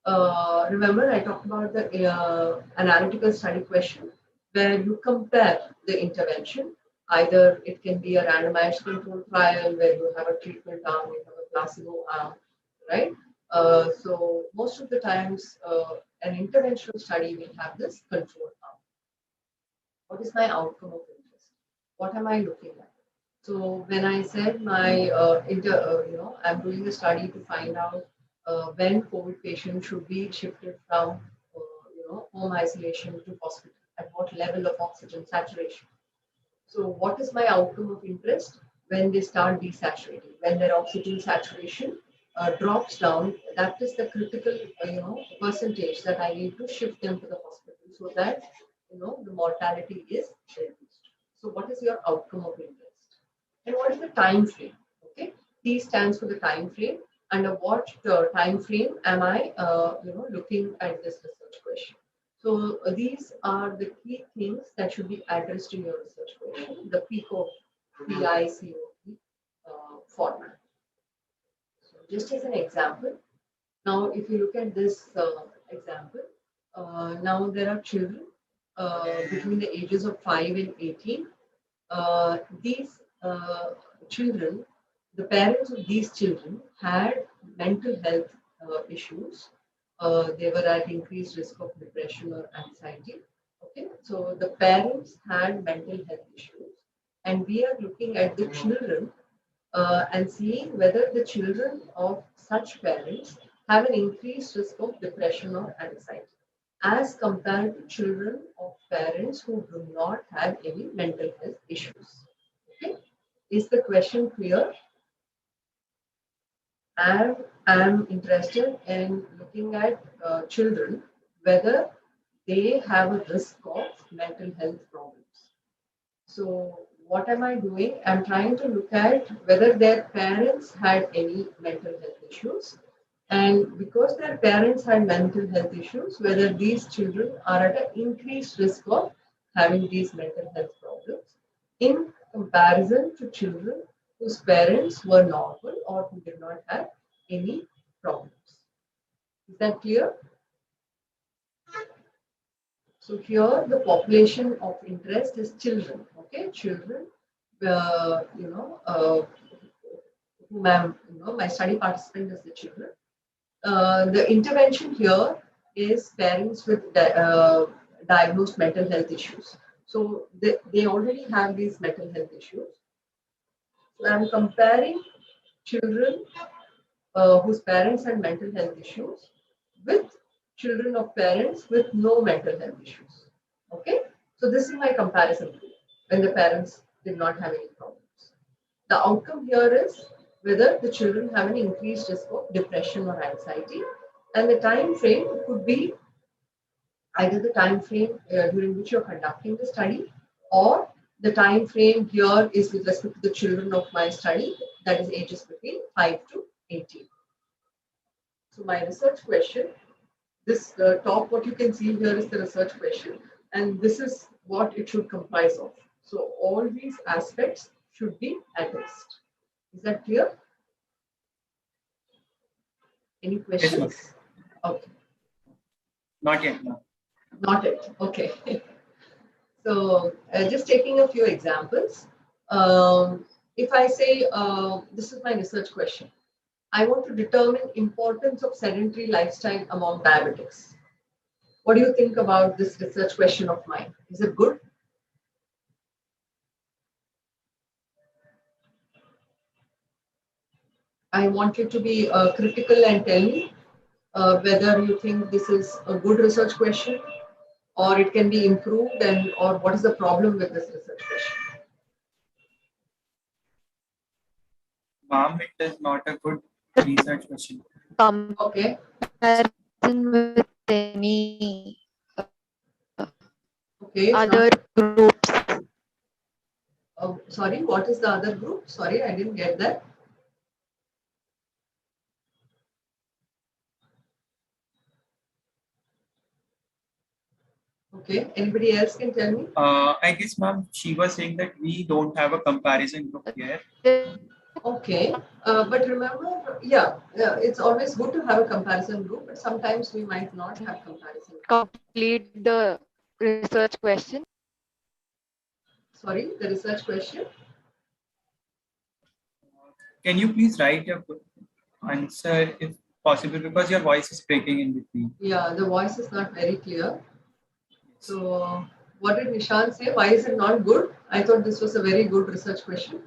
Remember, I talked about the analytical study question where you compare the intervention. Either it can be a randomized control trial where you have a treatment arm, you have a placebo arm, right? So most of the times, an interventional study will have this control arm. What is my outcome of interest? What am I looking at? So when I said my, I'm doing a study to find out when COVID patients should be shifted from, home isolation to hospital, at what level of oxygen saturation. So what is my outcome of interest? When they start desaturating, when their oxygen saturation drops down, that is the critical, percentage that I need to shift them to the hospital so that, the mortality is reduced. So what is your outcome of interest? And what is the time frame? Okay, T stands for the time frame. Under what time frame am I, looking at this research question? So these are the key things that should be addressed in your research question. The PICO, PICOP format. So just as an example, now if you look at this example, now there are children between the ages of 5 and 18. These children, the parents of these children had mental health issues. They were at increased risk of depression or anxiety. Okay, so the parents had mental health issues. and we are looking at the children and seeing whether the children of such parents have an increased risk of depression or anxiety as compared to children of parents who do not have any mental health issues. Okay? Is the question clear? I am interested in looking at children whether they have a risk of mental health problems. So what am I doing? I'm trying to look at whether their parents had any mental health issues. And because their parents had mental health issues, whether these children are at an increased risk of having these mental health problems in comparison to children whose parents were normal or who did not have any problems. Is that clear? So here the population of interest is children. Okay, children. Whom I'm, my study participant is the children. The intervention here is parents with diagnosed mental health issues. So they already have these mental health issues. So I'm comparing children whose parents had mental health issues with children of parents with no mental health issues. Okay, so this is my comparison group when the parents did not have any problems. The outcome here is whether the children have an increased risk of depression or anxiety, and the time frame could be either the time frame during which you're conducting the study, or the time frame here is with respect to the children of my study, that is ages between 5 to 18. So my research question, this top what you can see here is the research question, and this is what it should comprise of. So all these aspects should be addressed. Is that clear? Any questions?
Yes,
Okay,
not yet. No.
not it. Okay. So just taking a few examples. If I say this is my research question, I want to determine importance of sedentary lifestyle among diabetics. What do you think about this research question of mine? Is it good? I want you to be critical and tell me whether you think this is a good research question or it can be improved, and or what is the problem with this research question.
Ma'am, it is not a good research question.
Okay.
Comparison with any
Okay.
other groups.
Sorry, what is the other group? Sorry, I didn't get that. Okay. Anybody else can tell me?
I guess, ma'am, she was saying that we don't have a comparison group here.
Okay. But remember, it's always good to have a comparison group, but sometimes we might not have comparison.
Complete the research question.
Sorry, the research question.
Can you please write your answer if possible, because your voice is breaking in between.
Yeah, the voice is not very clear. So what did Nishant say? Why is it not good? I thought this was a very good research question.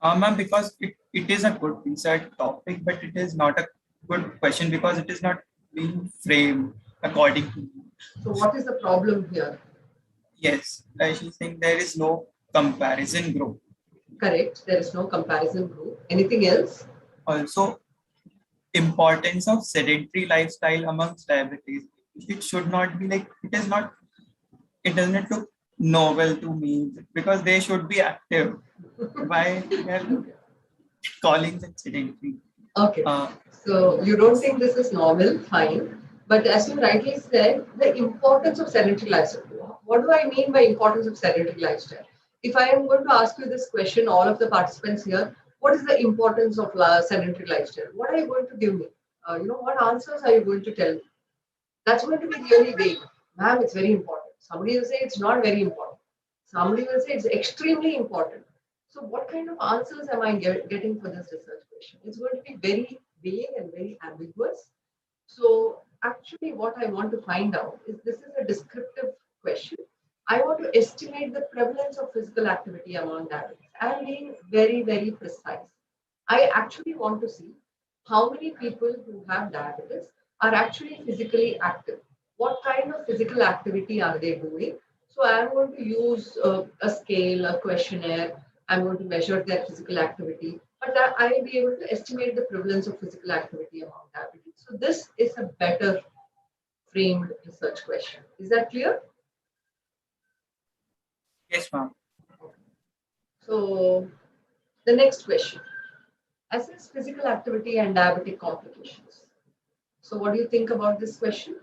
Ma'am, because it is a good research topic, but it is not a good question because it is not being framed according to me.
So what is the problem here?
Yes, she's saying there is no comparison group.
Correct. There is no comparison group. Anything else?
Also, importance of sedentary lifestyle amongst diabetes. It should not be like, it is not, it doesn't look novel to me because they should be active. Why they are calling them sedentary?
Okay. So you don't think this is normal, fine. But as you rightly said, the importance of sedentary lifestyle. What do I mean by importance of sedentary lifestyle? If I am going to ask you this question, all of the participants here, what is the importance of sedentary lifestyle? What are you going to give me? What answers are you going to tell me? That's going to be really vague. Ma'am, it's very important. Somebody will say it's not very important. Somebody will say it's extremely important. So what kind of answers am I getting for this research question? It's going to be very vague and very ambiguous. So actually what I want to find out is this is a descriptive question. I want to estimate the prevalence of physical activity among diabetics. I am being very, very precise. I actually want to see how many people who have diabetes are actually physically active. What kind of physical activity are they doing? So I am going to use a scale, a questionnaire. I'm going to measure their physical activity, but that I will be able to estimate the prevalence of physical activity among diabetes. So this is a better framed research question. Is that clear?
Yes, ma'am.
So the next question. Assess physical activity and diabetic complications. So what do you think about this question?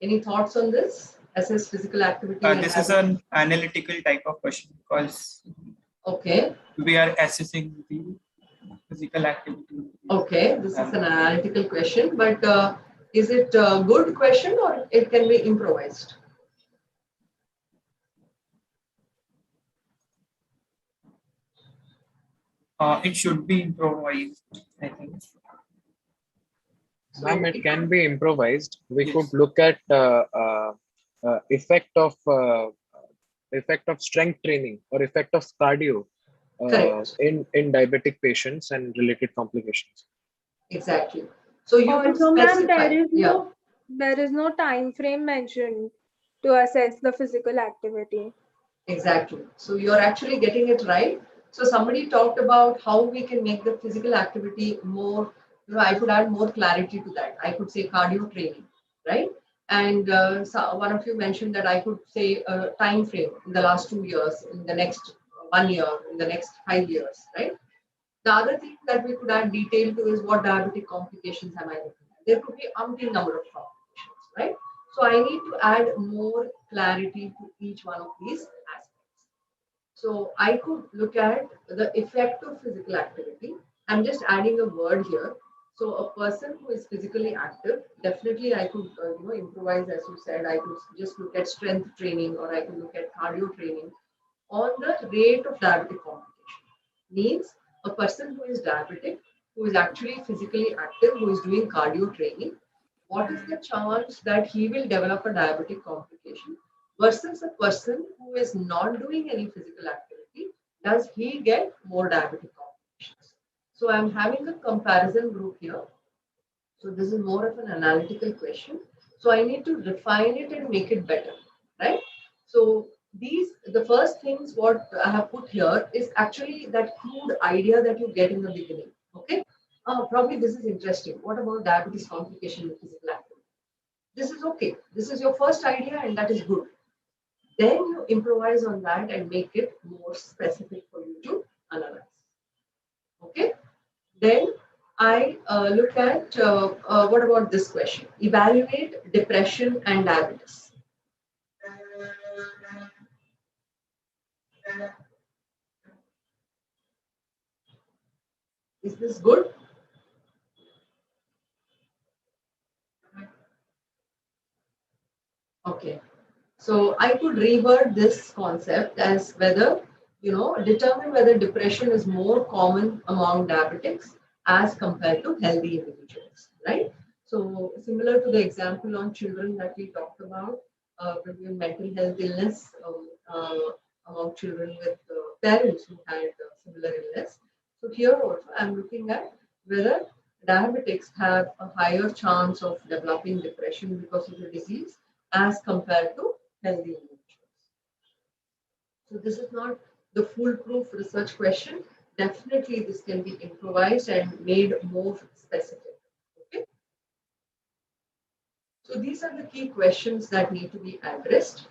Any thoughts on this? Assess physical activity and
This is
diabetic.
an analytical type of question because
Okay.
we are assessing the physical activity.
Okay, this is an analytical question, but is it a good question or it can be improvised?
It should be improvised, I think.
Ma'am, it can be improvised. We
Yes.
could look at effect of strength training or effect of cardio
Correct.
in diabetic patients and related complications.
Exactly. So you could
Also, ma'am,
specify. Yeah.
there is no time frame mentioned to assess the physical activity.
Exactly. So you're actually getting it right. So somebody talked about how we can make the physical activity more, I could add more clarity to that. I could say cardio training, right? And so one of you mentioned that I could say a time frame in the last 2 years, in the next 1 year, in the next 5 years, right? The other thing that we could add detail to is what diabetic complications am I looking at? There could be umpteen number of complications, right? So I need to add more clarity to each one of these aspects. So I could look at the effect of physical activity. I'm just adding a word here. So a person who is physically active, definitely I could improvise, as you said. I could just look at strength training, or I could look at cardio training on the rate of diabetic complication. Means a person who is diabetic, who is actually physically active, who is doing cardio training, what is the chance that he will develop a diabetic complication versus a person who is not doing any physical activity? Does he get more diabetic complications? So I'm having a comparison group here. So this is more of an analytical question. So I need to refine it and make it better, right? So the first things what I have put here is actually that crude idea that you get in the beginning. Okay. Probably this is interesting. What about diabetes complication with physical activity? This is okay. This is your first idea and that is good. Then you improvise on that and make it more specific for you to analyze. Okay. Then I look at what about this question? Evaluate depression and diabetes. Is this good? Okay. So I could reword this concept as whether, determine whether depression is more common among diabetics as compared to healthy individuals, right? So similar to the example on children that we talked about, between mental health illness among children with parents who had similar illness. So here also I'm looking at whether diabetics have a higher chance of developing depression because of the disease as compared to healthy individuals. So this is not the foolproof research question. Definitely this can be improvised and made more specific. Okay. So these are the key questions that need to be addressed.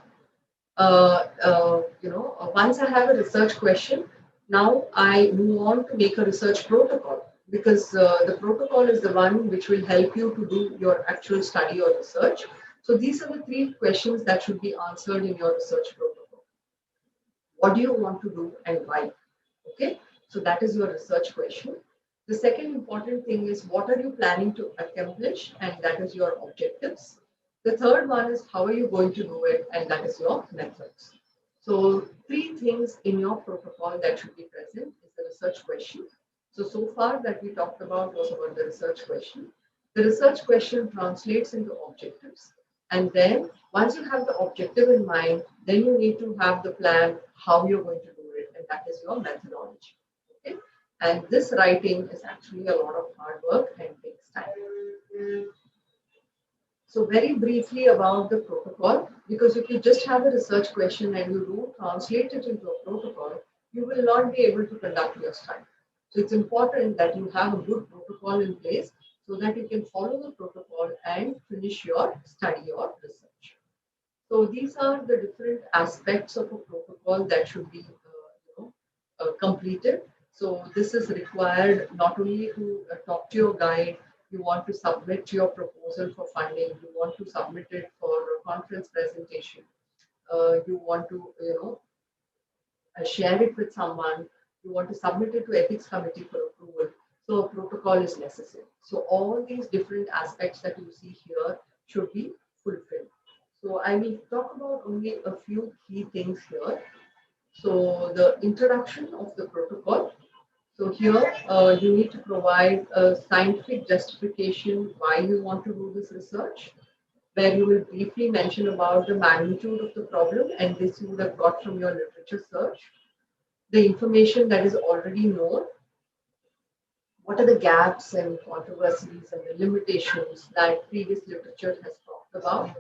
Once I have a research question, now I move on to make a research protocol, because the protocol is the one which will help you to do your actual study or research. So these are the 3 questions that should be answered in your research protocol. What do you want to do and why? Okay, so that is your research question. The second important thing is what are you planning to accomplish, and that is your objectives. The third one is how are you going to do it, and that is your methods. So 3 things in your protocol that should be present is the research question, So far that we talked about was about the research question. The research question translates into objectives. And then once you have the objective in mind, then you need to have the plan how you're going to do it. And that is your methodology. Okay? And this writing is actually a lot of hard work and takes time. So very briefly about the protocol, because if you just have a research question and you don't translate it into a protocol, you will not be able to conduct your study. So it's important that you have a good protocol in place so that you can follow the protocol and finish your study or research. So these are the different aspects of a protocol that should be completed. So this is required not only to talk to your guide, you want to submit your proposal for funding, you want to submit it for a conference presentation, you want to share it with someone, you want to submit it to ethics committee for approval. So a protocol is necessary. So all these different aspects that you see here should be fulfilled. So I will talk about only a few key things here. So the introduction of the protocol. So here you need to provide a scientific justification why you want to do this research, where you will briefly mention about the magnitude of the problem, and this you would have got from your literature search, the information that is already known, what are the gaps and controversies and the limitations that previous literature has talked about,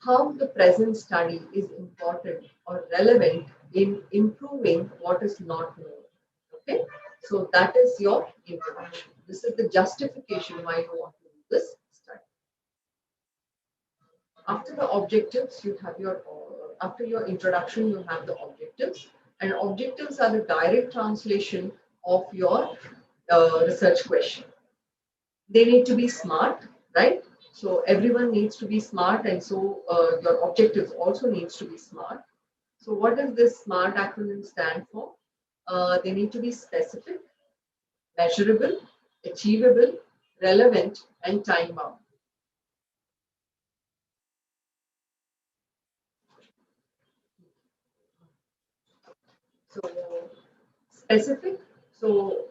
how the present study is important or relevant in improving what is not known. Okay, so that is your introduction. This is the justification why you want to do this study. After the objectives, you have your after your introduction, you have the objectives, and objectives are the direct translation of your research question. They need to be smart, right? So everyone needs to be smart, and so your objectives also needs to be smart. So what does this SMART acronym stand for? They need to be specific, measurable, achievable, relevant, and time bound. So specific. So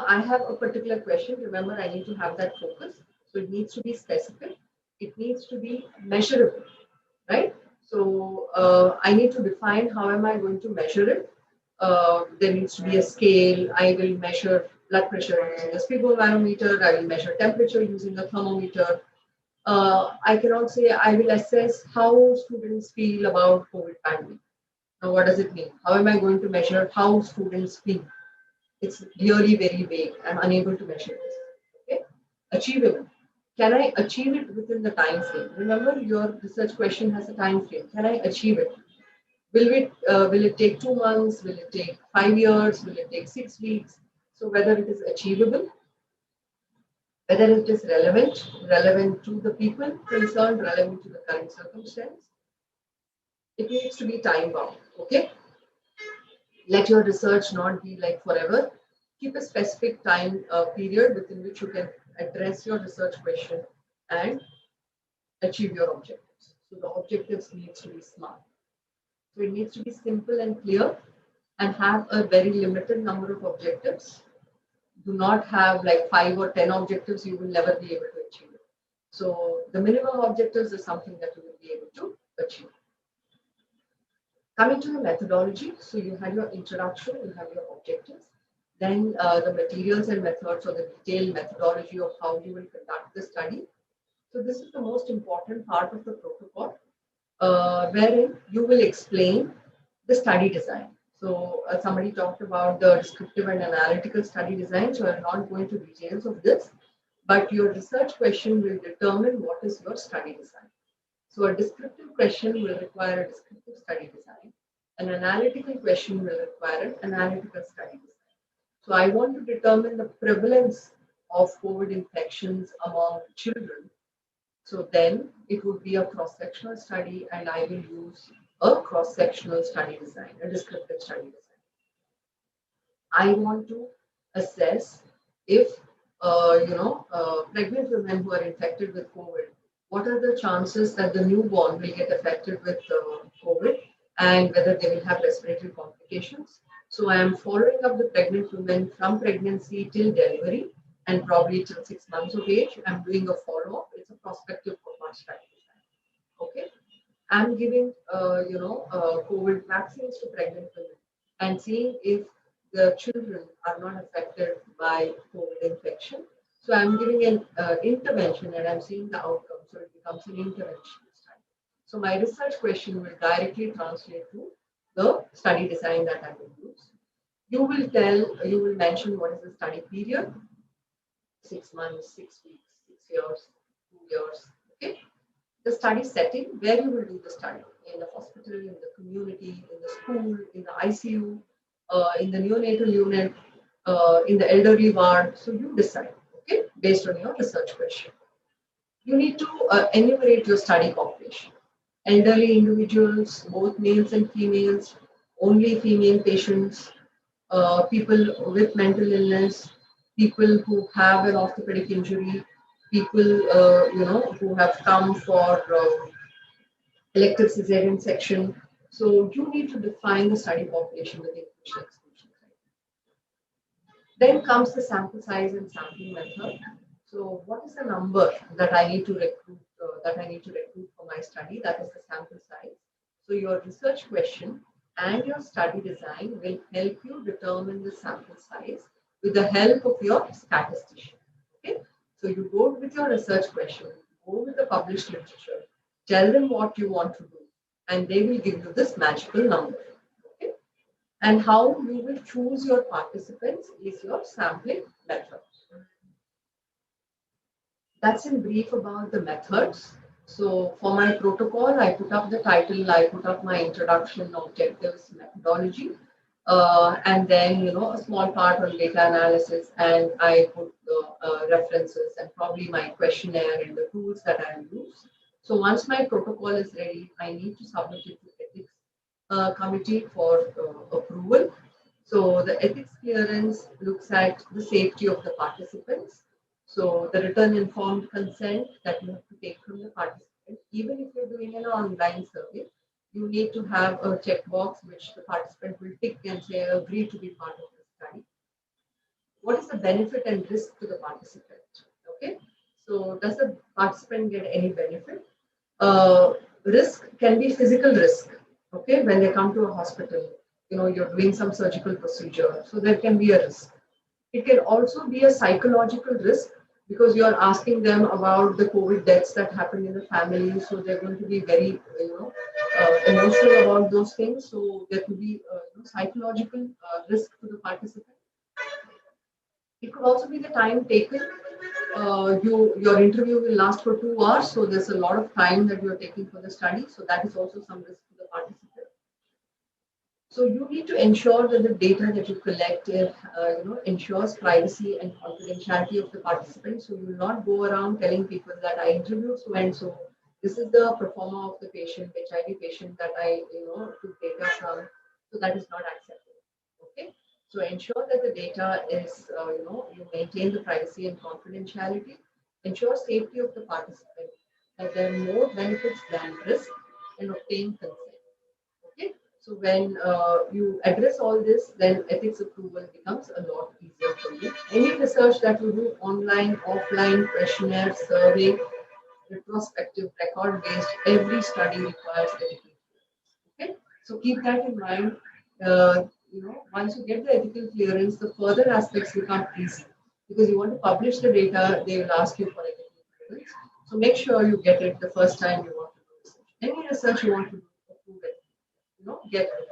I have a particular question. Remember, I need to have that focus. So it needs to be specific. It needs to be measurable, right? So I need to define how am I going to measure it. There needs to be a scale. I will measure blood pressure using a sphygmomanometer. I will measure temperature using a thermometer. I cannot say I will assess how students feel about COVID pandemic. Now, what does it mean? How am I going to measure how students feel? It's really very vague. I'm unable to measure this. Okay, achievable. Can I achieve it within the time frame? Remember, your research question has a time frame. Can I achieve it? Will it take 2 months? Will it take 5 years? Will it take 6 weeks? So whether it is achievable, whether it is relevant to the people concerned, relevant to the current circumstance, it needs to be time bound. Okay. Let your research not be like forever. Keep a specific time period within which you can address your research question and achieve your objectives. So the objectives needs to be smart. So it needs to be simple and clear and have a very limited number of objectives. Do not have like 5 or 10 objectives, you will never be able to achieve it. So the minimum objectives is something that you will be able to achieve. Coming to the methodology, so you have your introduction, you have your objectives, then the materials and methods or the detailed methodology of how you will conduct the study. So this is the most important part of the protocol, wherein you will explain the study design. So somebody talked about the descriptive and analytical study design, so I'm not going to details of this, but your research question will determine what is your study design. So a descriptive question will require a descriptive study design. An analytical question will require an analytical study design. So I want to determine the prevalence of COVID infections among children. So then it would be a cross-sectional study, and I will use a cross-sectional study design, a descriptive study design. I want to assess if pregnant women who are infected with COVID, what are the chances that the newborn will get affected with COVID and whether they will have respiratory complications. So I am following up the pregnant women from pregnancy till delivery and probably till 6 months of age. I'm doing a follow-up. It's a prospective cohort study. Okay. I'm giving, COVID vaccines to pregnant women and seeing if the children are not affected by COVID infection. So I'm giving an intervention and I'm seeing the outcome. So it becomes an intervention study. So my research question will directly translate to the study design that I will use. You will mention what is the study period, 6 months, 6 weeks, 6 years, 2 years. Okay. The study setting, where you will do the study, in the hospital, in the community, in the school, in the ICU, in the neonatal unit, in the elderly ward. So you decide, okay, based on your research question. You need to enumerate your study population. Elderly individuals, both males and females, only female patients, people with mental illness, people who have an orthopedic injury, people who have come for elective cesarean section. So you need to define the study population with inclusion exclusion criteria. Then comes the sample size and sampling method. So what is the number that I need to recruit for my study? That is the sample size. So your research question and your study design will help you determine the sample size with the help of your statistician. Okay, so you go with your research question, go with the published literature, tell them what you want to do, and they will give you this magical number. Okay, and how you will choose your participants is your sampling method. That's in brief about the methods. So for my protocol, I put up the title, I put up my introduction, objectives, methodology, and then a small part on data analysis, and I put the references and probably my questionnaire and the tools that I use. So once my protocol is ready, I need to submit it to ethics committee for approval. So the ethics clearance looks at the safety of the participants. So the written informed consent that you have to take from the participant, even if you're doing an online survey, you need to have a checkbox which the participant will tick and say, I agree to be part of the study. What is the benefit and risk to the participant? Okay, so does the participant get any benefit? Risk can be physical risk. Okay, when they come to a hospital, you're doing some surgical procedure, so there can be a risk. It can also be a psychological risk because you're asking them about the COVID deaths that happened in the family. So they're going to be very, emotional about those things. So there could be psychological risk to the participant. It could also be the time taken. Your interview will last for 2 hours, so there's a lot of time that you're taking for the study. So that is also some risk to the participant. So you need to ensure that the data that you collect, ensures privacy and confidentiality of the participants. So you will not go around telling people that I interviewed so and so. This is the performer of the patient, HIV patient that I, took data from. So that is not acceptable. Okay. So ensure that the data is, you maintain the privacy and confidentiality. Ensure safety of the participant. That there are more benefits than risk, and obtain consent. Okay. So when you address all this, then ethics approval becomes a lot easier for you. Any research that you do online, offline, questionnaire, survey, retrospective, record-based, every study requires ethical clearance. Okay, so keep that in mind. Once you get the ethical clearance, the further aspects become easy because you want to publish the data. They will ask you for ethical clearance. So make sure you get it the first time you want to do research. Any research you want to do, approve it. Get it.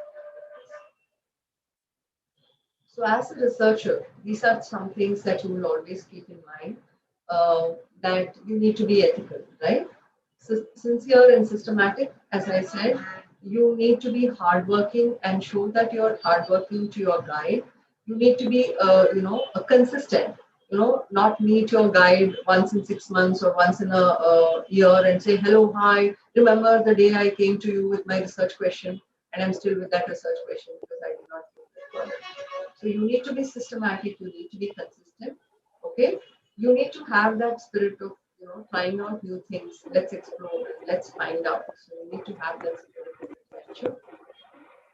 So as a researcher, these are some things that you will always keep in mind, that you need to be ethical, right? So sincere and systematic, as I said, you need to be hardworking and show that you're hardworking to your guide. You need to be, consistent. Not meet your guide once in 6 months or once in a year and say, hello, hi, remember the day I came to you with my research question and I'm still with that research question because I did not move it further. So you need to be systematic, you need to be consistent, okay? You need to have that spirit of, trying out new things, let's explore, let's find out. So you need to have that spirit of adventure.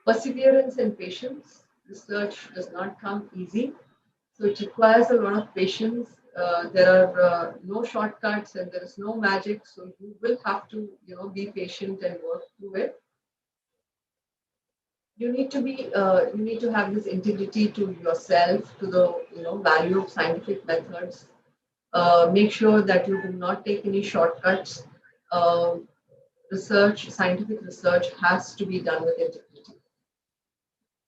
Perseverance and patience. Research does not come easy, so it requires a lot of patience. There are no shortcuts and there is no magic, so you will have to, be patient and work through it. You need to have this integrity to yourself, to the value of scientific methods. Make sure that you do not take any shortcuts. Uh, Scientific research has to be done with integrity.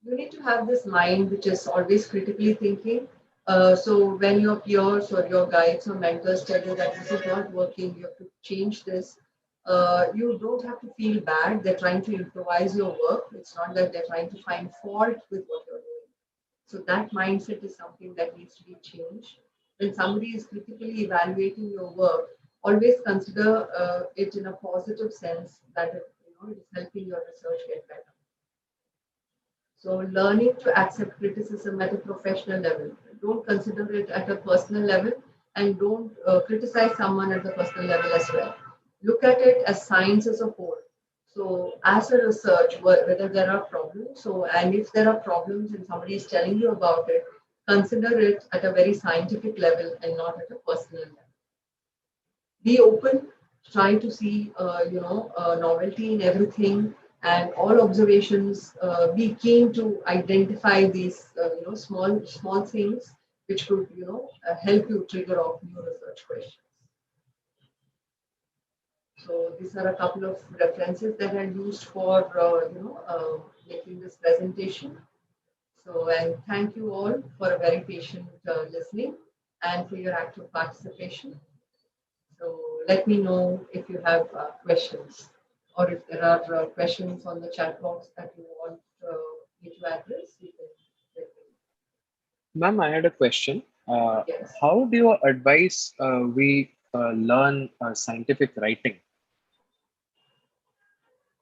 You need to have this mind which is always critically thinking. So when your peers or your guides or mentors tell you that this is not working, you have to change this. You don't have to feel bad. They're trying to improvise your work. It's not that they're trying to find fault with what you're doing. So that mindset is something that needs to be changed. When somebody is critically evaluating your work, always consider it in a positive sense that it is helping your research get better. So learning to accept criticism at a professional level. Don't consider it at a personal level and don't criticize someone at the personal level as well. Look at it as science as a whole. So as a research, whether there are problems, and if there are problems and somebody is telling you about it, consider it at a very scientific level and not at a personal level. Be open, try to see novelty in everything and all observations. Be keen to identify these small things which could help you trigger off new research questions. So these are a couple of references that I used for making this presentation. So, and thank you all for a very patient listening and for your active participation. So let me know if you have questions or if there are questions on the chat box that you want me to address. You can let me
Ma'am, I had a question.
know. Yes.
How do you advise we learn scientific writing?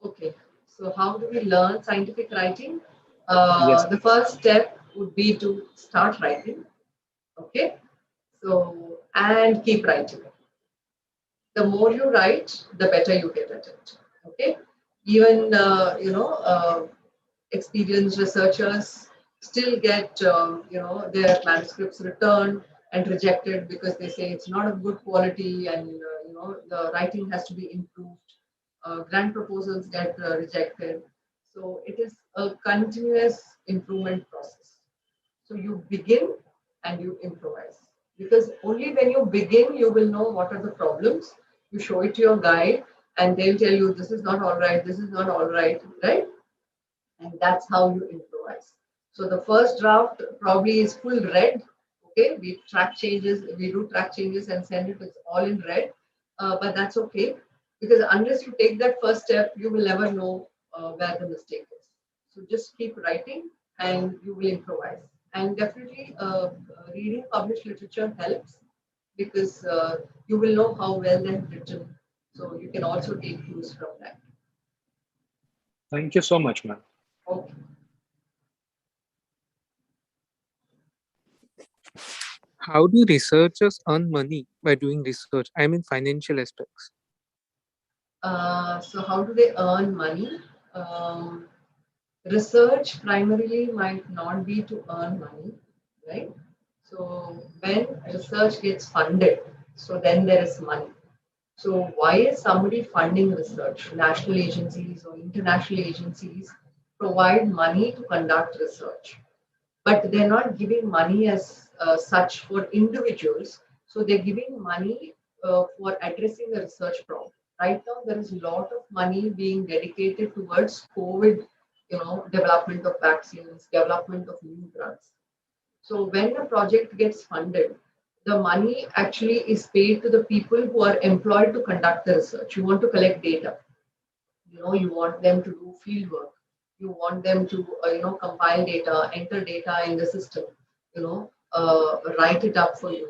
Okay. So how do we learn scientific writing?
Yes.
The first step would be to start writing. Okay. So, and keep writing. The more you write, the better you get at it. Okay. Even, experienced researchers still get their manuscripts returned and rejected because they say it's not of good quality and the writing has to be improved. Grant proposals get rejected. So it is a continuous improvement process. So you begin and you improvise, because only when you begin you will know what are the problems. You show it to your guide and they'll tell you this is not all right, this is not all right, right? And that's how you improvise. So the first draft probably is full red. Okay, we do track changes and send it. It's all in red, but that's okay, because unless you take that first step, you will never know where the mistake is. So just keep writing, and you will improvise. And definitely, reading published literature helps, because you will know how well they've written. So you can also take cues from that.
Thank you so much, ma'am.
Okay.
How do researchers earn money by doing research? I mean, financial aspects.
So how do they earn money? Um, Research primarily might not be to earn money, right? So when research gets funded, so then there is money. So why is somebody funding research? National agencies or international agencies provide money to conduct research, but they're not giving money as such for individuals. So they're giving money for addressing a research problem. Right now, there is a lot of money being dedicated towards COVID, development of vaccines, development of new drugs. So when a project gets funded, the money actually is paid to the people who are employed to conduct the research. You want to collect data. You want them to do field work. You want them to compile data, enter data in the system, write it up for you,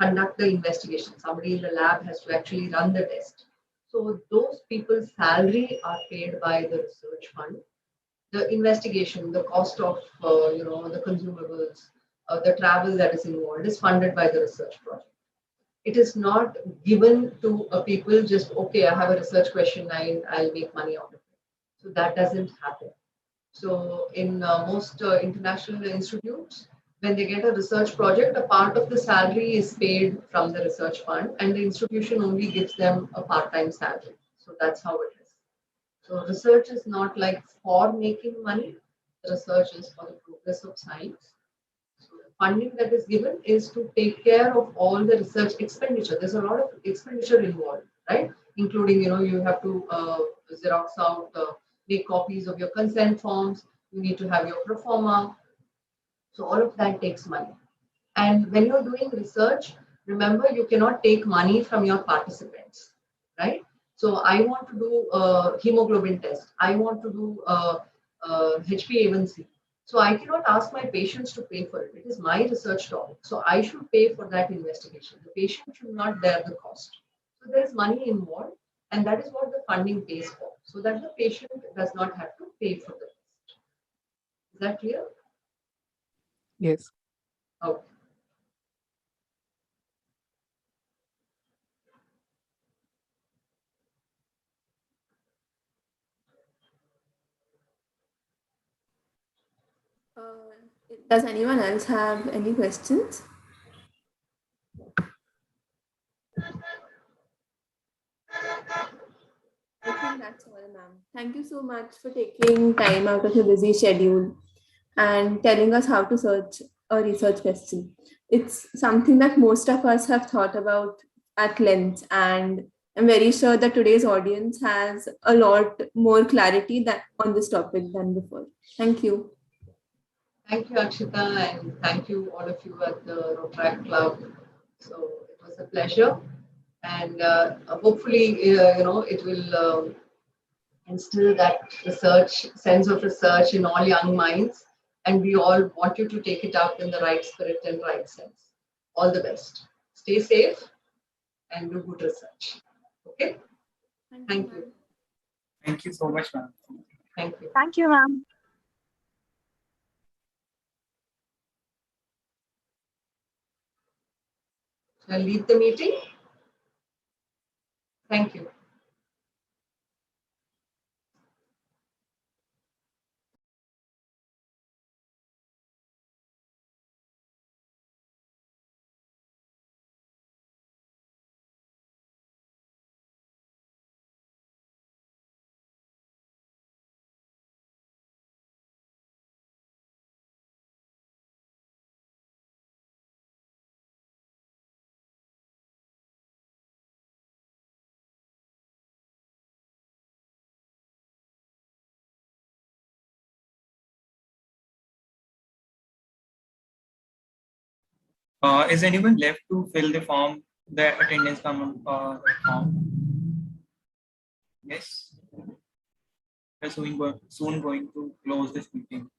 conduct the investigation. Somebody in the lab has to actually run the test. So those people's salary are paid by the research fund. The investigation, the cost of the consumables, the travel that is involved is funded by the research project. It is not given to people just, okay, I have a research question, I'll make money out of it. So that doesn't happen. So in most international institutes, when they get a research project, a part of the salary is paid from the research fund, and the institution only gives them a part-time salary. So that's how it is. So research is not like for making money. The research is for the progress of science. So the funding that is given is to take care of all the research expenditure. There's a lot of expenditure involved, right? Including, you have to Xerox out, make copies of your consent forms. You need to have your pro forma. So all of that takes money. And when you're doing research, remember you cannot take money from your participants, right? So I want to do a hemoglobin test. I want to do a HbA1c. So I cannot ask my patients to pay for it. It is my research topic. So I should pay for that investigation. The patient should not bear the cost. So there is money involved, and that is what the funding pays for. So that the patient does not have to pay for the test. Is that clear?
Yes.
Okay.
Does anyone else have any questions? I think that's all, ma'am. Thank you so much for taking time out of your busy schedule and telling us how to search a research question. It's something that most of us have thought about at length, and I'm very sure that today's audience has a lot more clarity on this topic than before. Thank you.
Thank you, Akshita, and thank you all of you at the Rotaract Club. So it was a pleasure, and hopefully, it will instill that research sense of research in all young minds, and we all want you to take it up in the right spirit and right sense. All the best. Stay safe and do good research. Okay. Thank you.
Thank you so much, ma'am.
Thank you.
Thank you, ma'am.
Shall I leave the meeting? Thank you.
Is anyone left to fill the form, the attendance form? Yes. We're soon going to close this meeting.